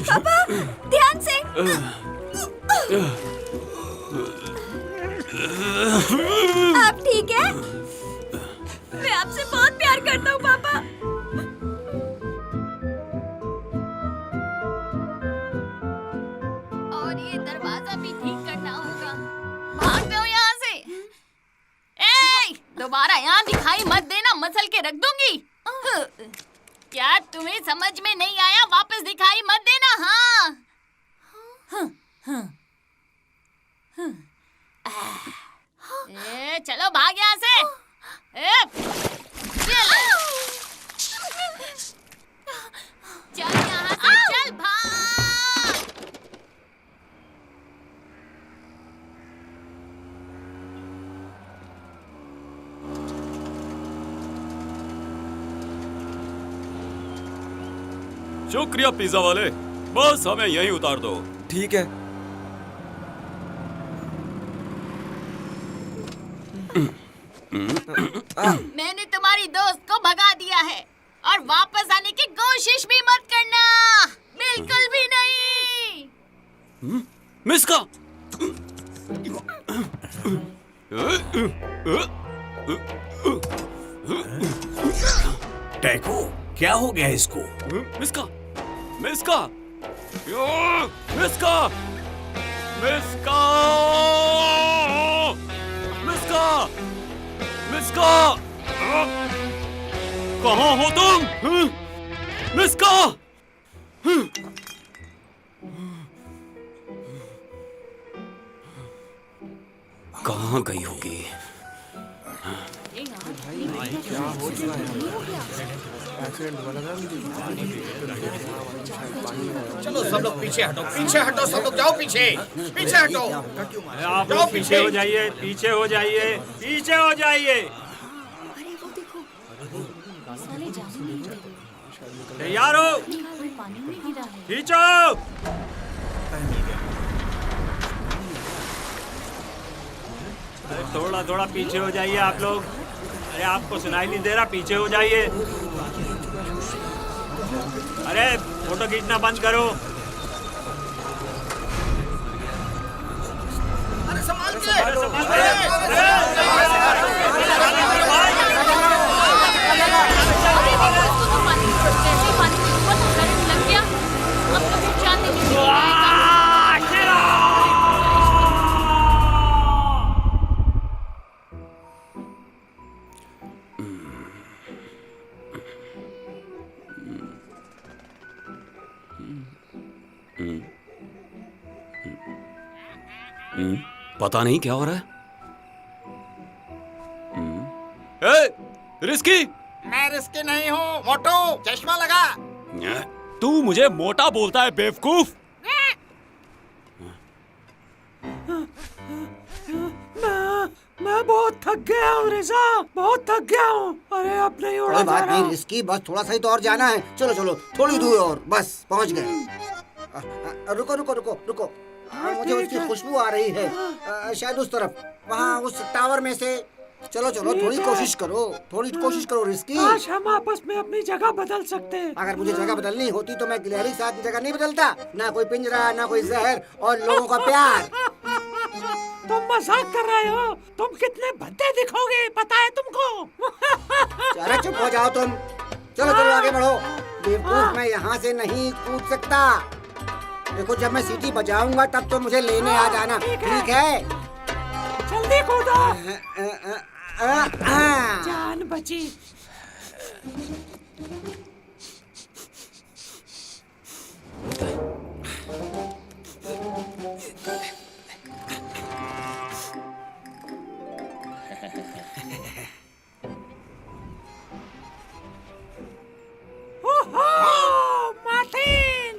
पापा ध्यान से। आप ठीक है? मैं आपसे बहुत प्यार करता हूँ पापा। और ये दरवाजा भी ठीक करना होगा। भाग दो यहाँ से। ए, दोबारा यहाँ दिखाई मत देना, मसल के रख दूंगी। क्या तुम्हें समझ में नहीं आया? वापस दिखाई मत देना। हाँ चलो भाग यहाँ से। चल यहाँ से, चल भाग। शुक्रिया पिज्जा वाले, बस हमें यहीं उतार दो। ठीक है। मैंने तुम्हारी दोस्त को भगा दिया है और वापस आने की कोशिश भी मत करना, बिल्कुल भी नहीं। मिस्का, टैको, क्या हो गया इसको? मिस्का, मिस्का, मिस्का, मिस्का, मिस्का, मिस्का, कहाँ हो तुम? मिस्का, कहाँ गई होगी? चलो सब लोग पीछे हटो, पीछे हटो, सब लोग जाओ पीछे, पीछे हटो। आप लोग पीछे हो जाइए, पीछे हो जाइए, पीछे हो जाइए। अरे वो देखो, साले जाने नहीं दे। तैयार हो? पानी में गिरा है। खींचो। अरे थोड़ा थोड़ा पीछे हो जाइए आप लोग। अरे आपको सुनाई नहीं दे रहा? पीछे हो जाइए। अरे फोटो खींचना बंद करो। अरे संभाल के। अरे संभाल के। पानी में ऊपर करंट लग गया। अब तो कुछ जानने नहीं। पता नहीं क्या हो रहा है। ए, रिस्की, मैं रिस्की नहीं हूँ मोटू, चश्मा लगा। तू मुझे मोटा बोलता है बेवकूफ। मैं बहुत थक गया हूँ रिजा, बहुत थक गया हूँ। अरे अब नहीं उड़ा कोई जा बात रहा। नहीं रिस्की, बस थोड़ा सा ही तो और जाना है। चलो चलो थोड़ी दूर और, बस पहुंच गए। रुको रुको रुको रुको, मुझे उसकी खुशबू आ रही है। शायद उस तरफ, वहाँ उस टावर में से। चलो चलो थोड़ी कोशिश करो, थोड़ी कोशिश करो रिस्की। आज हम आपस में अपनी जगह बदल सकते हैं। अगर मुझे जगह बदलनी होती तो मैं गिलहरी के साथ जगह नहीं बदलता। ना कोई पिंजरा, ना कोई जहर और लोगों का प्यार। तुम मजाक कर रहे हो? तुम कितने भद्दे दिखोगे पता है तुमको। अरे चुप हो जाओ तुम। चलो चलो आगे बढ़ो। बेवकूफ, मैं यहाँ से नहीं कूद सकता। देखो जब मैं सीटी बजाऊंगा तब तो मुझे लेने आ जाना, ठीक है? जल्दी कूदो। जान बची। मार्टिन!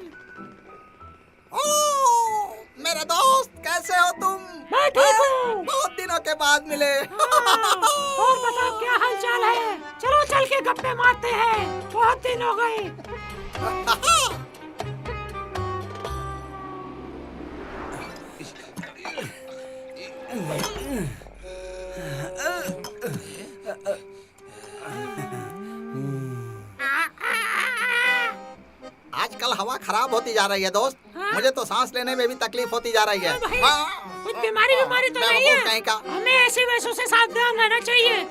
मेरा दोस्त, कैसे हो तुम? मैं ठीक हूँ। बहुत दिनों के बाद मिले। और बताओ क्या हाल चाल है? चलो चल के गप्पे मारते हैं, बहुत दिन हो गए। आजकल हवा खराब होती जा रही है दोस्त। मुझे तो सांस लेने में भी तकलीफ होती जा रही है। कुछ बीमारी तो नहीं है। कहीं का। हमें ऐसे वैसों से सावधान रहना चाहिए।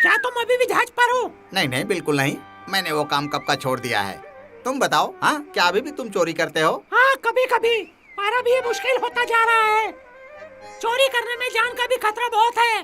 क्या तुम अभी भी जहाज पर हो? नहीं नहीं, बिल्कुल नहीं। मैंने वो काम कब का छोड़ दिया है। तुम बताओ, हाँ, क्या अभी भी तुम चोरी करते हो? हाँ, कभी कभी। पर अब ये मुश्किल होता जा रहा है। चोरी करने में जान का भी खतरा बहुत है।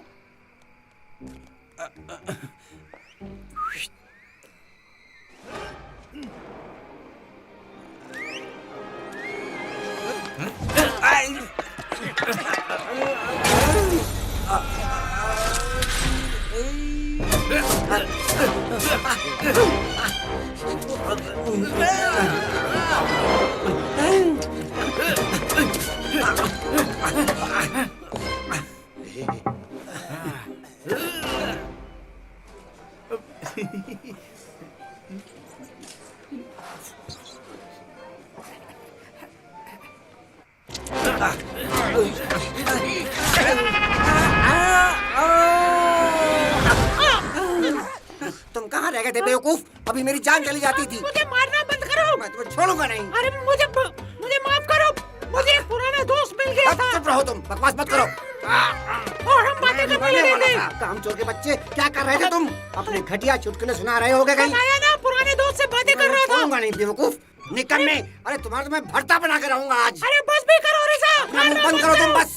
तुम कहाँ रह गए थे बेवकूफ? अभी मेरी जान चली जाती थी। मुझे मारना बंद करो। मैं तुम्हें छोड़ूंगा नहीं। अरे मुझे माफ करो। मुझे एक पुराना दोस्त मिल गया था। चुप रहो तुम, बकवास मत करो। और हम बातें करने लगे थे। काम चोर के बच्चे, क्या कर रहे थे तुम? अपने घटिया चुटकुले सुना रहे होगे कहीं? बताया ना, पुराने दोस्त से बातें कर रहा था। छोड़ूंगा नहीं बेवकूफ, निकल में। अरे तुम्हारा तो मैं भरता बना कर रहूंगा आज। अरे बस भी करो रिजा। अपना मुंह बंद करो तुम बस।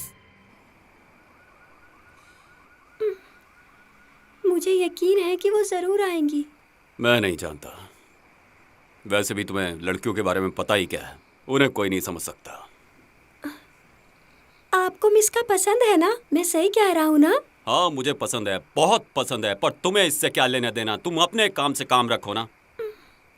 मुझे यकीन है कि वो जरूर आएंगी। मैं नहीं जानता। वैसे भी तुम्हें लड़कियों के बारे में पता ही क्या है। उन्हें कोई नहीं समझ सकता। आपको मिस्का पसंद है ना? मैं सही कह रहा हूँ ना? हाँ, मुझे पसंद है, बहुत पसंद है। पर तुम्हें इससे क्या लेना देना? तुम अपने काम से काम रखो ना।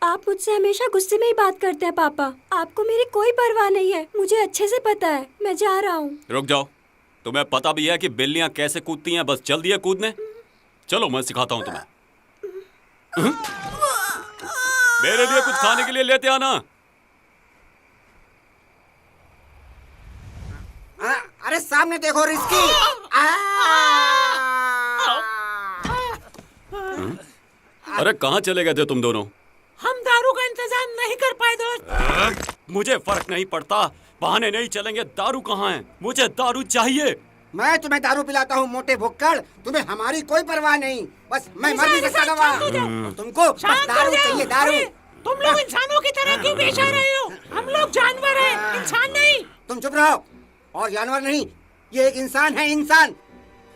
आप मुझसे हमेशा गुस्से में ही बात करते हैं पापा। आपको मेरी कोई परवाह नहीं है, मुझे अच्छे से पता है। मैं जा रहा हूँ। रुक जाओ। तुम्हें पता भी है कि बिल्लियां कैसे कूदती हैं? बस चल दिए कूदने। चलो मैं सिखाता हूँ तुम्हें। मेरे लिए कुछ खाने के लिए लेते आना। अरे सामने देखो रिस्की। अरे कहाँ चले गए थे तुम दोनों? हम दारू का इंतजाम नहीं कर पाए दोस्त। मुझे फर्क नहीं पड़ता, बहाने नहीं चलेंगे। दारू कहाँ है? मुझे दारू चाहिए। मैं तुम्हें दारू पिलाता हूँ मोटे भुक्कड़। तुम्हें हमारी कोई परवाह नहीं। बस मैं मर नहीं सकता दवा। तुमको बस दारू चाहिए, दारू। तुम लोग इंसानों की तरह क्यों पेश आ रहे हो? हम लोग जानवर हैं, इंसान नहीं। तुम चुप रहो। और जानवर नहीं, ये एक इंसान है, इंसान।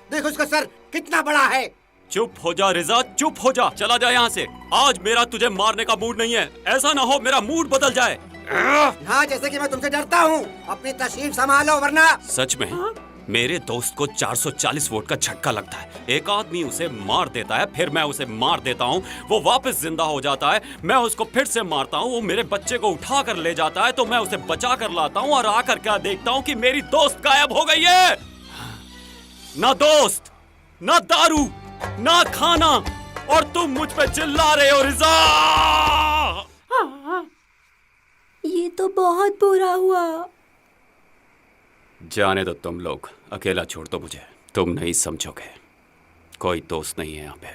देखो उसका सर कितना बड़ा है। चुप हो जा रिजा, चुप हो जा। चला जा यहाँ से। आज मेरा तुझे मारने का मूड नहीं है। ऐसा ना हो मेरा मूड बदल जाए। हाँ, जैसे कि मैं तुमसे डरता हूँ। अपनी तशरीफ संभालो वरना। सच में मेरे दोस्त को 440 वोट का झटका लगता है। एक आदमी उसे मार देता है, फिर मैं उसे मार देता हूँ, वो वापस जिंदा हो जाता है। मैं उसको फिर से मारता हूँ, वो मेरे बच्चे को उठा कर ले जाता है, तो मैं उसे बचा कर लाता हूँ और आकर क्या देखता हूँ कि मेरी दोस्त गायब हो गई है। ना दोस्त, ना दारू, ना खाना, और तुम मुझ पे चिल्ला रहे हो रिजा। ये तो बहुत बुरा हुआ। जाने दो तुम लोग, अकेला छोड़ दो मुझे। तुम नहीं समझोगे, कोई दोस्त नहीं है यहाँ पे।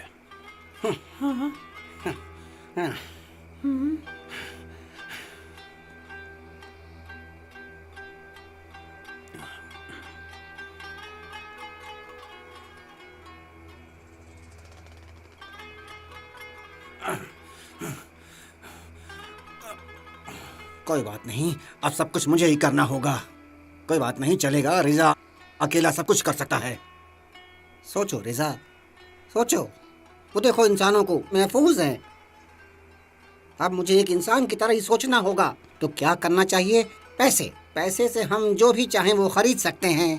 कोई बात नहीं, अब सब कुछ मुझे ही करना होगा। कोई बात नहीं, चलेगा। रिजा अकेला सब कुछ कर सकता है। सोचो रिजा, सोचो। वो देखो इंसानों को महफूज हैं। अब मुझे एक इंसान की तरह ही सोचना होगा। तो क्या करना चाहिए? पैसे। पैसे से हम जो भी चाहें वो खरीद सकते हैं।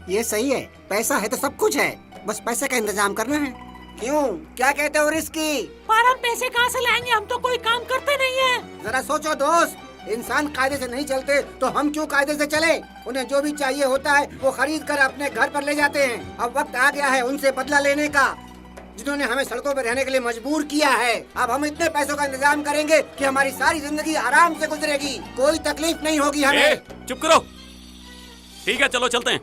ये सही है। पैसा है तो सब कुछ है, बस पैसे का इंतजाम करना है। क्यों, क्या कहते हो रिस्की? पर हम पैसे कहाँ से लाएंगे? हम तो कोई काम करते नहीं है। जरा सोचो दोस्त, इंसान कायदे से नहीं चलते तो हम क्यों कायदे से चले? उन्हें जो भी चाहिए होता है वो खरीद कर अपने घर पर ले जाते हैं। अब वक्त आ गया है उनसे बदला लेने का, जिन्होंने हमें सड़कों पर रहने के लिए मजबूर किया है। अब हम इतने पैसों का इंतजाम करेंगे कि हमारी सारी जिंदगी आराम से गुजरेगी, कोई तकलीफ नहीं होगी हमें। चुप करो। ठीक है, चलो चलते हैं।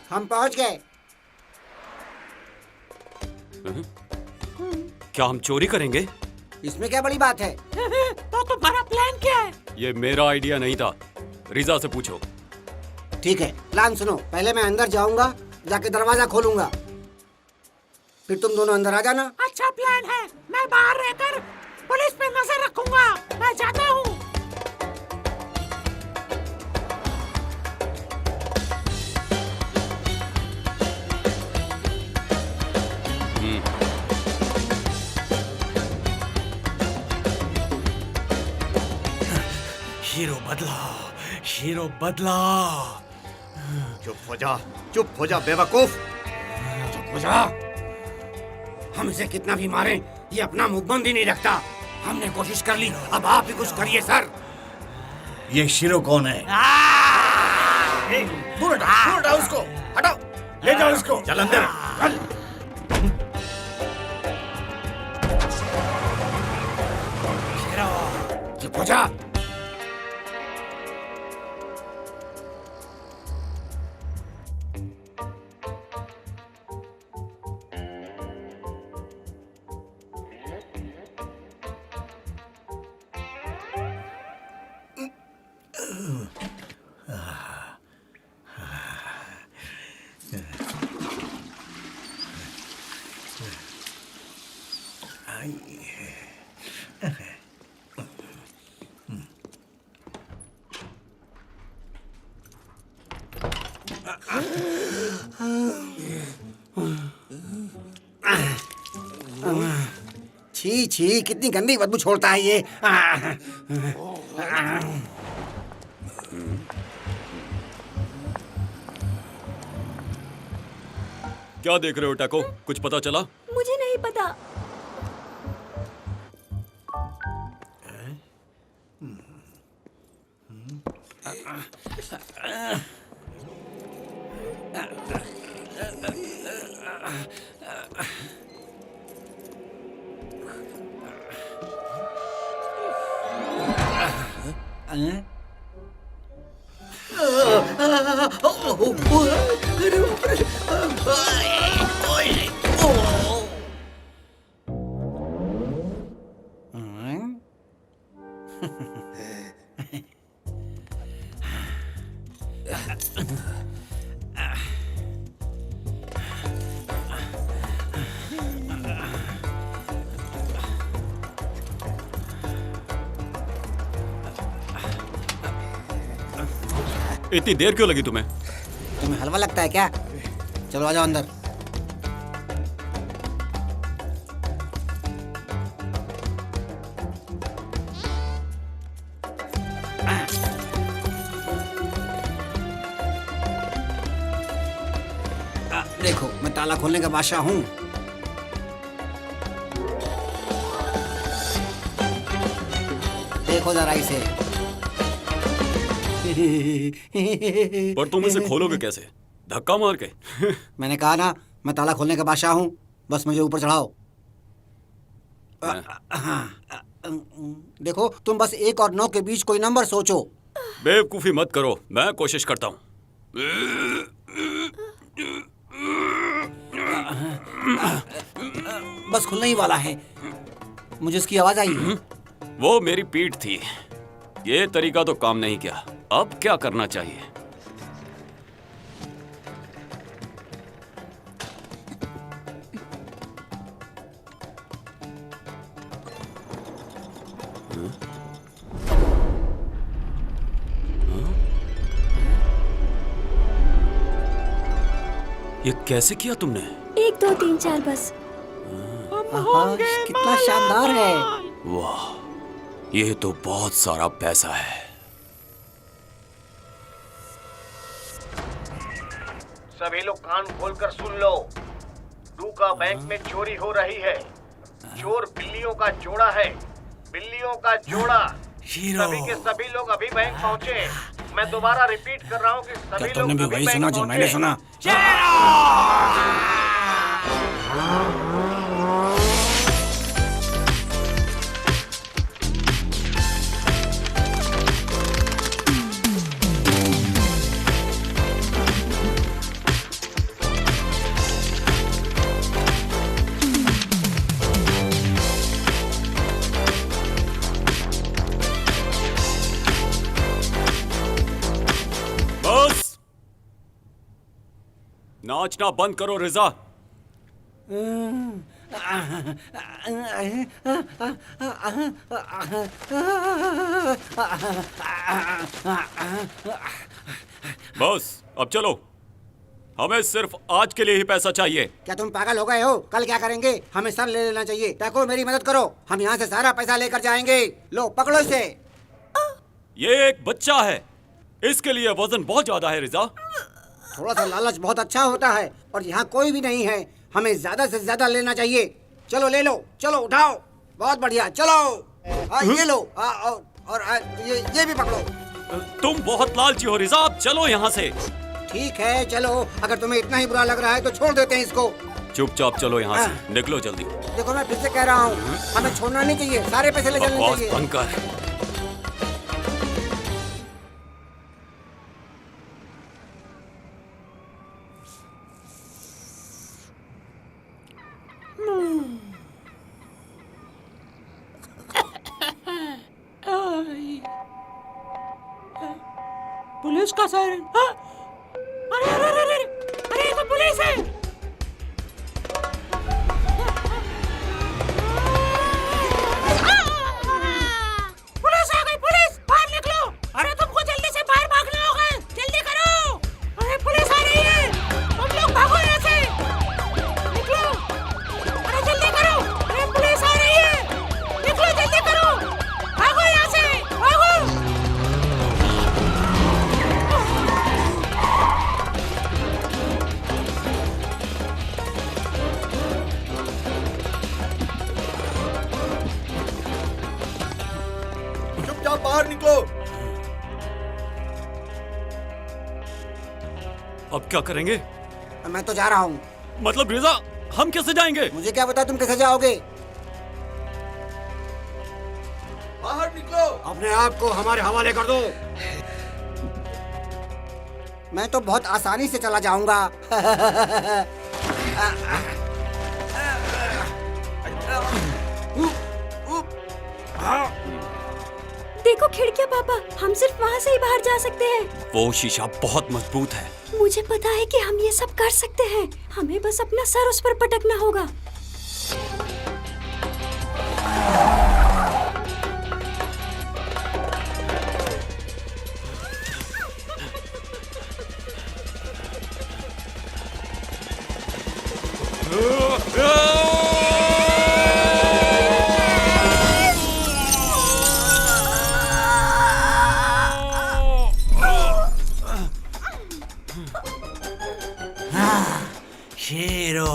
हम पहुंच गए। क्या हम चोरी करेंगे? इसमें क्या बड़ी बात है? तो तुम्हारा प्लान क्या है? ये मेरा आइडिया नहीं था, रिजा से पूछो। ठीक है, प्लान सुनो। पहले मैं अंदर जाऊंगा, जाके दरवाजा खोलूंगा, फिर तुम दोनों अंदर आ जाना। अच्छा प्लान है। मैं बाहर रहकर पुलिस पे नजर रखूंगा। मैं जाता हूँ। हीरो बदला, हीरो बदला। चुप हो जा बेवकूफ। चुप हो जा। हम इसे कितना भी मारें, ये अपना मुंह बंद ही नहीं रखता। हमने कोशिश कर ली, अब आप ही कुछ करिए सर। ये शीरो कौन है? दूर हटाओ उसको, हटाओ, ले जाओ उसको। चल अंदर, चल। चुप हो जा। छी छी, कितनी गंदी बदबू छोड़ता है ये। क्या देख रहे हो टाको? कुछ पता चला? मुझे नहीं पता। इतनी देर क्यों लगी तुम्हें? तुम्हें हलवा लगता है क्या? चलो आ जाओ अंदर। देखो, मैं ताला खोलने का बादशाह हूँ। देखो जरा इसे। पर तुम इसे खोलोगे कैसे? धक्का मार के? मैंने कहा ना, मैं ताला खोलने का बादशाह हूँ, बस मुझे ऊपर चढ़ाओ। देखो, तुम बस 1 और 9 के बीच कोई नंबर सोचो। बेवकूफी मत करो, मैं कोशिश करता हूँ। बस खुलने ही वाला है। मुझे उसकी आवाज आई। वो मेरी पीठ थी। ये तरीका तो काम नहीं किया। अब क्या करना चाहिए? ये कैसे किया तुमने? 1 2 3 4 बस। कितना शानदार है। वाह, ये तो बहुत सारा पैसा है। सभी लोग कान खोलकर सुन लो। डूका बैंक में चोरी हो रही है। चोर बिल्लियों का जोड़ा है। बिल्लियों का जोड़ा। सभी के सभी लोग अभी बैंक पहुंचे। मैं दोबारा रिपीट कर रहा हूँ कि सभी लोग तुमने भी वही सुना जो मैंने सुना? बस नाचना बंद करो रिजा। बस अब चलो। हमें सिर्फ आज के लिए ही पैसा चाहिए। क्या तुम पागल हो गए हो? कल क्या करेंगे? हमें सर ले लेना चाहिए। देखो मेरी मदद करो, हम यहाँ से सारा पैसा लेकर जाएंगे। लो पकड़ो इसे। ये एक बच्चा है, इसके लिए वजन बहुत ज्यादा है रिजा। थोड़ा सा लालच बहुत अच्छा होता है और यहाँ कोई भी नहीं है। हमें ज्यादा से ज्यादा लेना चाहिए। चलो ले लो, चलो उठाओ। बहुत बढ़िया, चलो। ये लो। और ये भी पकड़ो। तुम बहुत लालची हो रिजा, अब चलो यहाँ से। ठीक है चलो, अगर तुम्हें इतना ही बुरा लग रहा है तो छोड़ देते हैं इसको। चुपचाप चलो यहाँ से, निकलो जल्दी। देखो मैं फिर से कह रहा हूँ, हमें छोड़ना नहीं चाहिए। सारे पैसे ले जाने बकवास चाहिए। बंद कर। पुलिस का सायरन। अरे अरे अरे अरे अरे ये तो पुलिस है। पुलिस आ गई, पुलिस बाहर निकलो। अरे तुमको जल्दी से बाहर भागना होगा, जल्दी करो। अरे पुलिस आ रही है, तुम लोग भागो यहाँ से। निकलो, अरे जल्दी करो। अरे पुलिस आ रही है, निकलो जल्दी करो। भागो यहाँ से, भागो। चुपचाप बाहर निकलो। अब क्या करेंगे? मैं तो जा रहा हूँ। मतलब रिजा, हम कैसे जाएंगे? मुझे क्या पता तुम कैसे जाओगे? बाहर निकलो। अपने आप को हमारे हवाले कर दो। मैं तो बहुत आसानी से चला जाऊंगा। देखो खिड़कियाँ पापा, हम सिर्फ वहाँ से ही बाहर जा सकते हैं। वो शीशा बहुत मजबूत है। मुझे पता है कि हम ये सब कर सकते हैं। हमें बस अपना सर उस पर पटकना होगा। शेरो,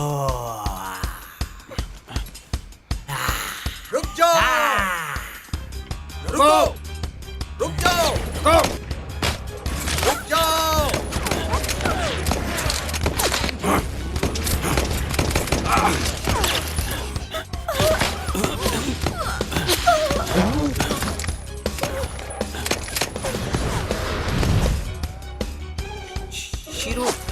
रुक जाओ। रुको। रुक जाओ। रुक जाओ।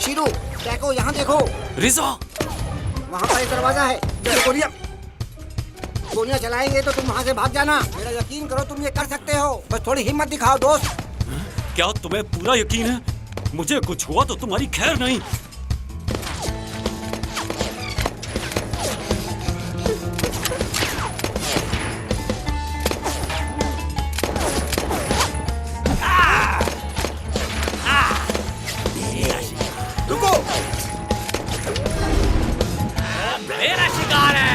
शीरू, देखो यहाँ देखो। रिजा, वहाँ पर एक दरवाजा है। देखो गोलियाँ। गोलियां चलाएंगे तो तुम वहाँ से भाग जाना। मेरा यकीन करो, तुम ये कर सकते हो। बस थोड़ी हिम्मत दिखाओ दोस्त। क्या तुम्हें पूरा यकीन है? मुझे कुछ हुआ तो तुम्हारी खैर नहीं। रुको। मेरा शिकार है।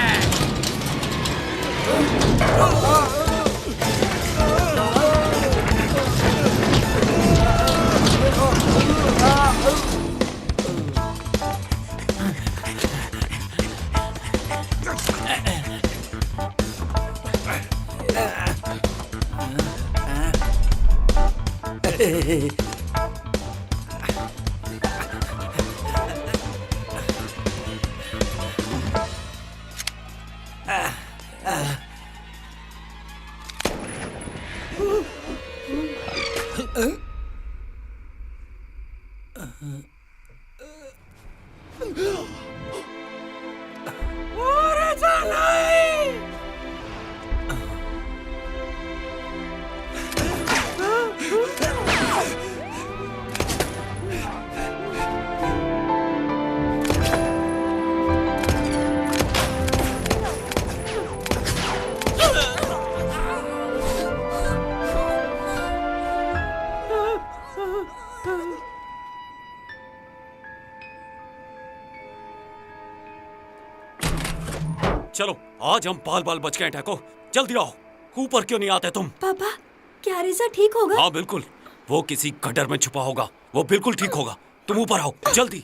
चलो आज हम बाल बाल बच गए टैको। जल्दी आओ। ऊपर क्यों नहीं आते तुम? पापा, क्या रिजा ठीक होगा? हाँ बिल्कुल, वो किसी गड्ढर में छुपा होगा। वो बिल्कुल ठीक होगा। तुम ऊपर आओ जल्दी।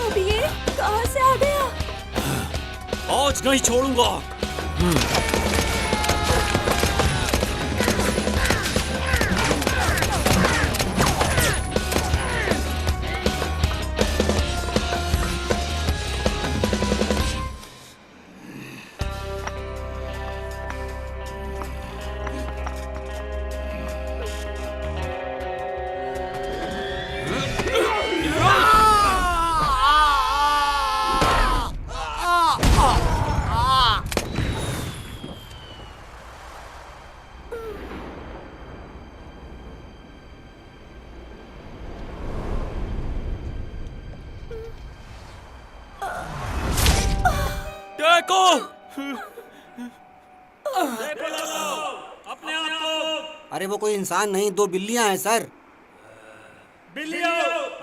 अब ये कहाँ से आ गया? आज नहीं छोड़ूंगा। टैको! अपने आप को। अरे वो कोई इंसान नहीं, दो बिल्लियां हैं सर। बिल्लियों,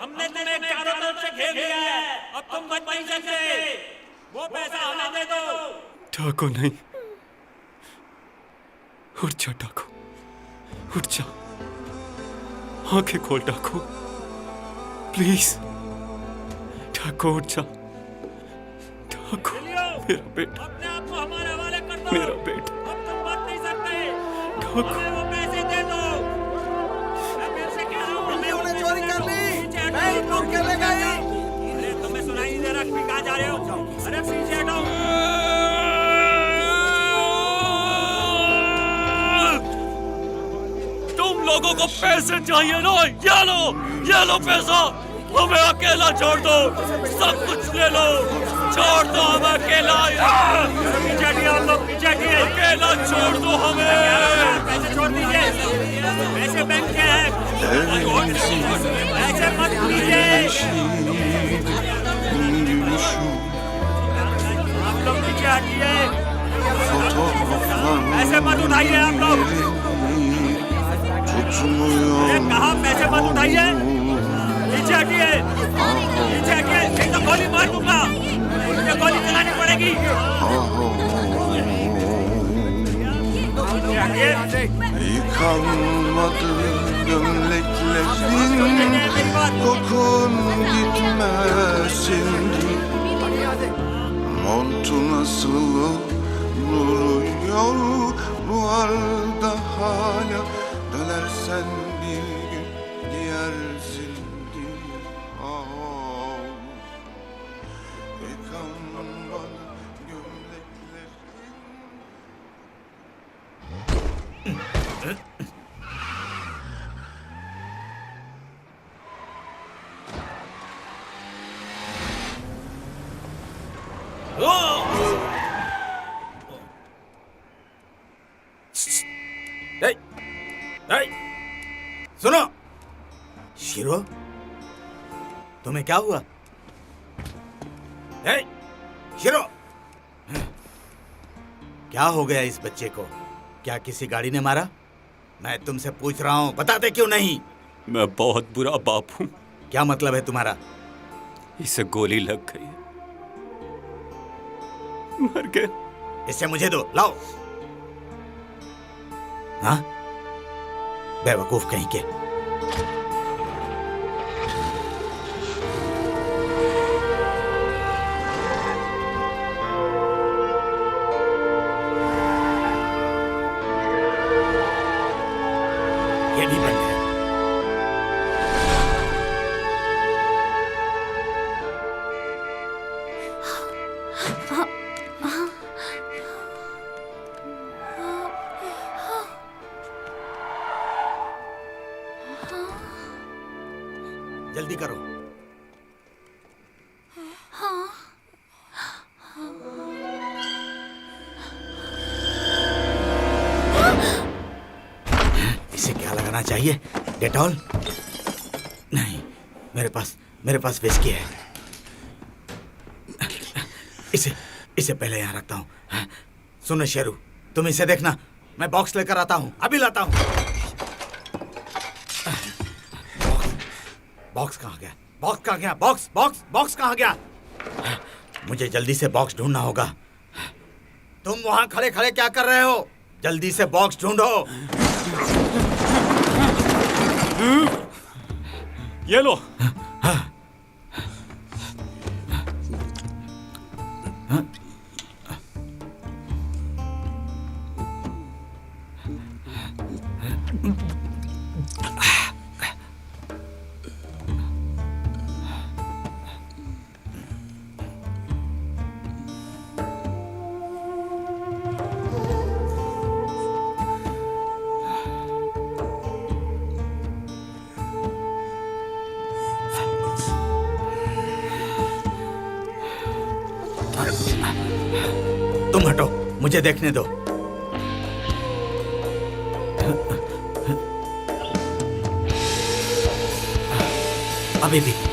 हमने तुम्हें चारों तरफ से घेर लिया है। अब तुम बच नहीं सकते। वो पैसा हमें दे दो। टैको नहीं। उठ जा टैको, उठ जा। आंखें खोल टैको, प्लीज। टैको उठ जा। टैको, मेरा बेटा, अपने आप को हमारे हवाले कर दो। मेरा बेटा। अब तुम बच नहीं सकते। टैको, हमें वो पैसे दे दो। मैं फिर से कह रहा हूँ, हमें वो चोरी कर ली। पीछे हटो। नहीं, तुम खेले गई। अरे तुम्हें सुनाई नहीं दे रहा कि कहाँ जा रहे हो? अरे पीछे हटो। तुम लोगों को पैसे चाहिए ना? ये लो पैसा। हमें अकेला छोड़ दो। सब कुछ ले लो। छोड़ दो हमें अकेला। पीछे हटिए आप लोग, पीछे हटिए। अकेला छोड़ दो हमें। पैसे छोड़ दीजिए। पैसे बैंक के हैं। पैसे मत लीजिए। आप लोग पीछे हटिए। पैसे मत उठाइए आप लोग। अरे कहाँ पैसे मत उठाइए। पीछे हटिए, पीछे हटिए। नहीं तो गोली मार दूंगा। मुझे गोली चलानी पड़ेगी। Yıkanmadı gömleklerin, kokun gitmesin. Montun asılı duruyor duvarda hala. Dönersen bir gün giyersin diye. Yıkanmadı gömleklerin. सुनो शीरो, तुम्हें क्या हुआ? शीरो, क्या हो गया इस बच्चे को? क्या किसी गाड़ी ने मारा? मैं तुमसे पूछ रहा हूँ, बताते क्यों नहीं? मैं बहुत बुरा बाप हूँ। क्या मतलब है तुम्हारा? इसे गोली लग गई, मर गया। इसे मुझे दो, लाओ। हाँ, बेवकूफ कहीं के। ये भी बंद है। जल्दी करो। इसे क्या लगाना चाहिए? डेटॉल? नहीं, मेरे पास विस्की है। इसे पहले यहाँ रखता हूँ। सुनो शेरू, तुम इसे देखना, मैं बॉक्स लेकर आता हूँ, अभी लाता हूँ। बॉक्स कहाँ गया? बॉक्स कहाँ गया? बॉक्स कहाँ गया? मुझे जल्दी से बॉक्स ढूंढना होगा। तुम वहां खड़े खड़े क्या कर रहे हो? जल्दी से बॉक्स ढूंढो। ये लो। तुम हटो, मुझे देखने दो।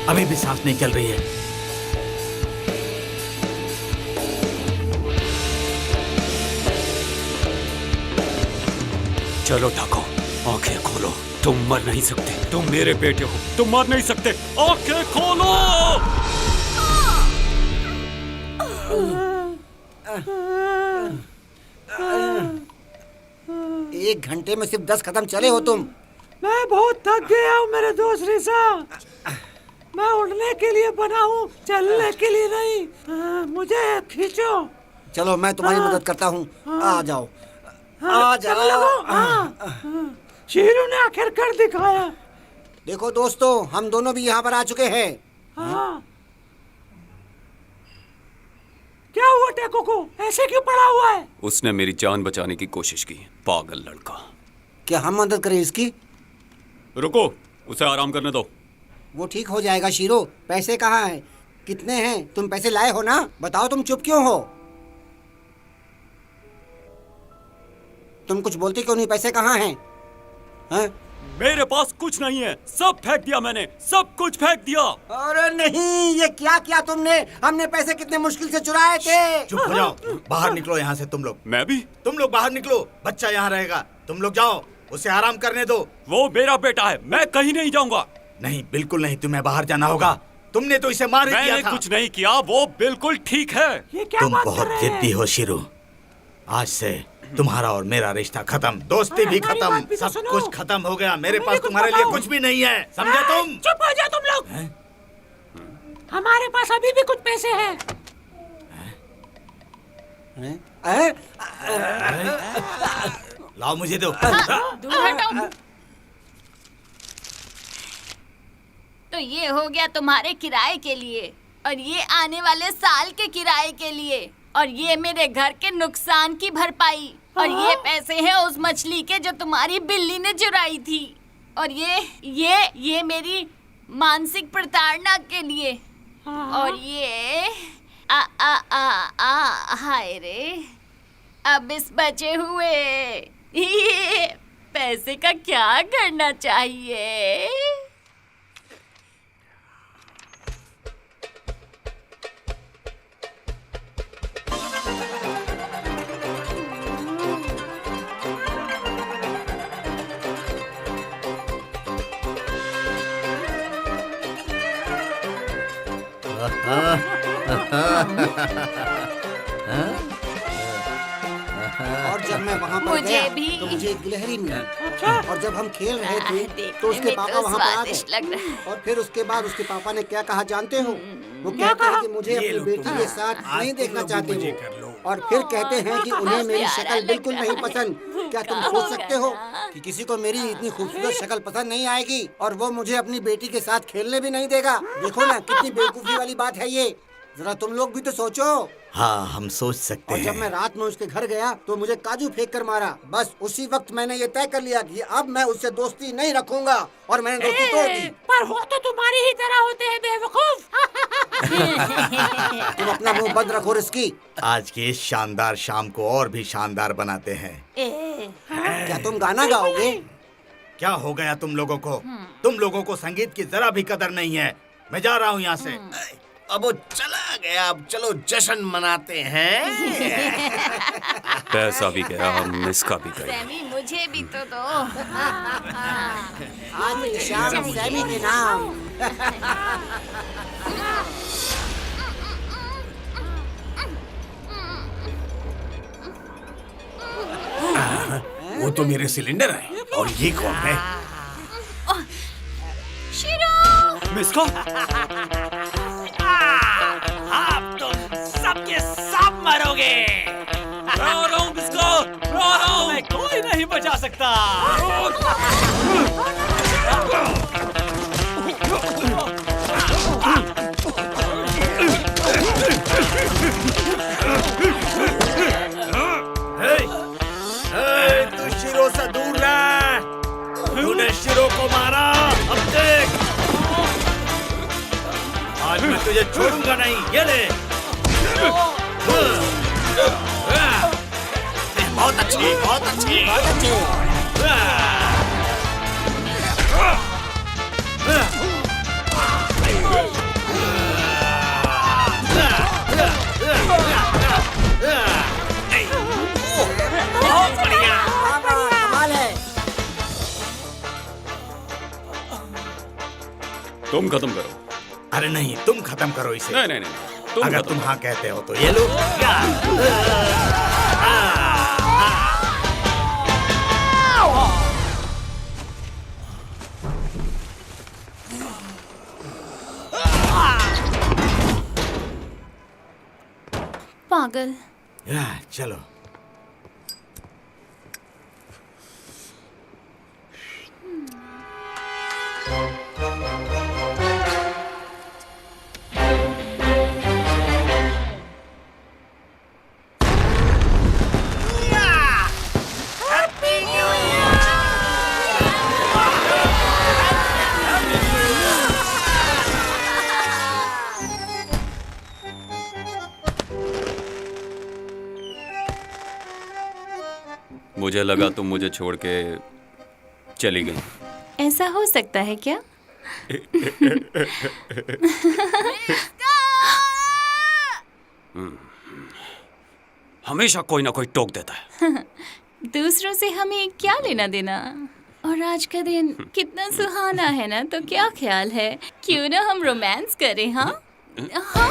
अभी भी सांस नहीं चल रही है। चलो ठाकुर, आंखें खोलो। तुम मर नहीं सकते, तुम मेरे बेटे हो, तुम मर नहीं सकते। आंखें खोलो। 1 घंटे में सिर्फ 10 कदम चले हो तुम। मैं बहुत थक गया हूँ मेरे दोस्त रिसा। मैं उड़ने के लिए बना हूँ, चलने के लिए नहीं। मुझे खींचो। चलो मैं तुम्हारी मदद करता हूँ। आ जाओ, आ जाओ। शीरू ने आखिर कर दिखाया। देखो दोस्तों, हम दोनों भी यहाँ पर आ चुके हैं। हाँ। क्या हुआ टेको को? ऐसे क्यों पड़ा हुआ है? उसने मेरी जान बचाने की कोशिश की, पागल लड़का। क्या हम मदद करें इसकी? रुको, उसे आराम करने दो। वो ठीक हो जाएगा शीरो। पैसे कहाँ हैं? कितने हैं? तुम पैसे लाए हो ना? बताओ, तुम चुप क्यों हो? तुम कुछ बोलते क्यों नहीं? पैसे कहाँ हैं? हैं? मेरे पास कुछ नहीं है, सब फेंक दिया मैंने, सब कुछ फेंक दिया। अरे नहीं, ये क्या किया तुमने? हमने पैसे कितने मुश्किल से चुराए थे। चुप हो जाओ, बाहर निकलो यहाँ से तुम लोग। मैं भी? तुम लोग बाहर निकलो, बच्चा यहाँ रहेगा। तुम लोग जाओ, उसे आराम करने दो। वो मेरा बेटा है, मैं कहीं नहीं जाऊंगा। नहीं, बिल्कुल नहीं, तुम्हें बाहर जाना होगा। तुमने तो इसे मार ही दिया था। मैंने कुछ नहीं किया, वो बिल्कुल ठीक है। तुम बहुत जिद्दी हो शीरू। आज से तुम्हारा और मेरा रिश्ता खत्म, दोस्ती भी हमारी खत्म, बात भी तो सब सुनो। कुछ खत्म हो गया। मेरे मुझे पास कुछ तुम्हारे लिए बताओ। कुछ भी नहीं है, समझे तुम? चुप हो जाओ तुम लोग। हमारे पास अभी भी कुछ पैसे हैं। लाओ मुझे दो। दूर हटो। तो ये हो गया तुम्हारे किराए के लिए, और ये आने वाले साल के किराए के लिए, और ये मेरे घर के नुकसान की भरपाई, और ये पैसे हैं उस मछली के जो तुम्हारी बिल्ली ने चुराई थी, और ये मेरी मानसिक प्रताड़ना के लिए, और ये हाय रे, अब इस बचे हुए ये पैसे का क्या करना चाहिए? और जब मैं वहाँ पर मुझे गया भी। तो मुझे एक गिलहरी मिली। अच्छा। और जब हम खेल रहे थे देखने तो उसके में पापा तो वहाँ पर आ स्वादिष्ट लग रहा गए। है। और फिर उसके बाद उसके पापा ने क्या कहा जानते हो? वो क्या कहते हैं कहा? कि मुझे ये अपनी लो बेटी तुम। के साथ आज नहीं तुम देखना लोग भी चाहते मजे हो। कर लो। और फिर कहते हैं कि उन्हें मेरी प्यारा शक्ल लग बिल्कुल नहीं रहा है। पसंद। क्या तुम क्या सोच सकते हो होगा? कि किसी को मेरी इतनी खूबसूरत शक्ल पसंद नहीं आएगी और वो मुझे अपनी बेटी के साथ खेलने भी नहीं देगा? देखो ना कितनी बेवकूफी वाली बात है ये। जरा तुम लोग भी तो सोचो। हाँ, हम सोच सकते और जब हैं। मैं रात में उसके घर गया तो मुझे काजू फेंक कर मारा। बस उसी वक्त मैंने ये तय कर लिया कि अब मैं उससे दोस्ती नहीं रखूंगा, और मैंने दोस्ती तोड़ दी। पर हो तो तुम्हारी ही तरह होते हैं बेवकूफ। तुम अपना मुंह बंद रखो रिस्की। आज की इस शानदार शाम को और भी शानदार बनाते हैं। क्या तुम गाना गाओगे? क्या हो गया तुम लोगों को? तुम लोगों को संगीत की जरा भी कदर नहीं है। मैं जा रहा हूँ यहाँ से। अब वो चला गया, अब चलो जश्न मनाते हैं। पैसा भी गया और मिसका भी गया। सैमी मुझे भी तो दो। आज की शाम सैमी के नाम। वो तो मेरे सिलेंडर है। और ये कौन है? शिरो! मिसको आप तुम सबके सब मरोगे। रो रो मिसको, रो रो। मैं कोई नहीं बचा सकता। तू शिरो से दूर रह। तूने शिरो को मारा, अब देख। आज मैं तुझे छोड़ूंगा नहीं। ये ले। बहुत अच्छी, बहुत अच्छी। बहुत बढ़िया। कमाल है। तुम खत्म करो। अरे नहीं, तुम खत्म करो इसे। नहीं नहीं नहीं, तुम अगर खत्म तुम हाँ कहते हो तो ये लो। पागल। चलो। मुझे लगा तुम मुझे छोड़ के चली गई। ऐसा हो सकता है क्या? हमेशा कोई ना कोई टोक देता है। दूसरों से हमें क्या लेना देना? और आज का दिन कितना सुहाना है ना, तो क्या ख्याल है क्यों ना हम रोमांस करें? हाँ हाँ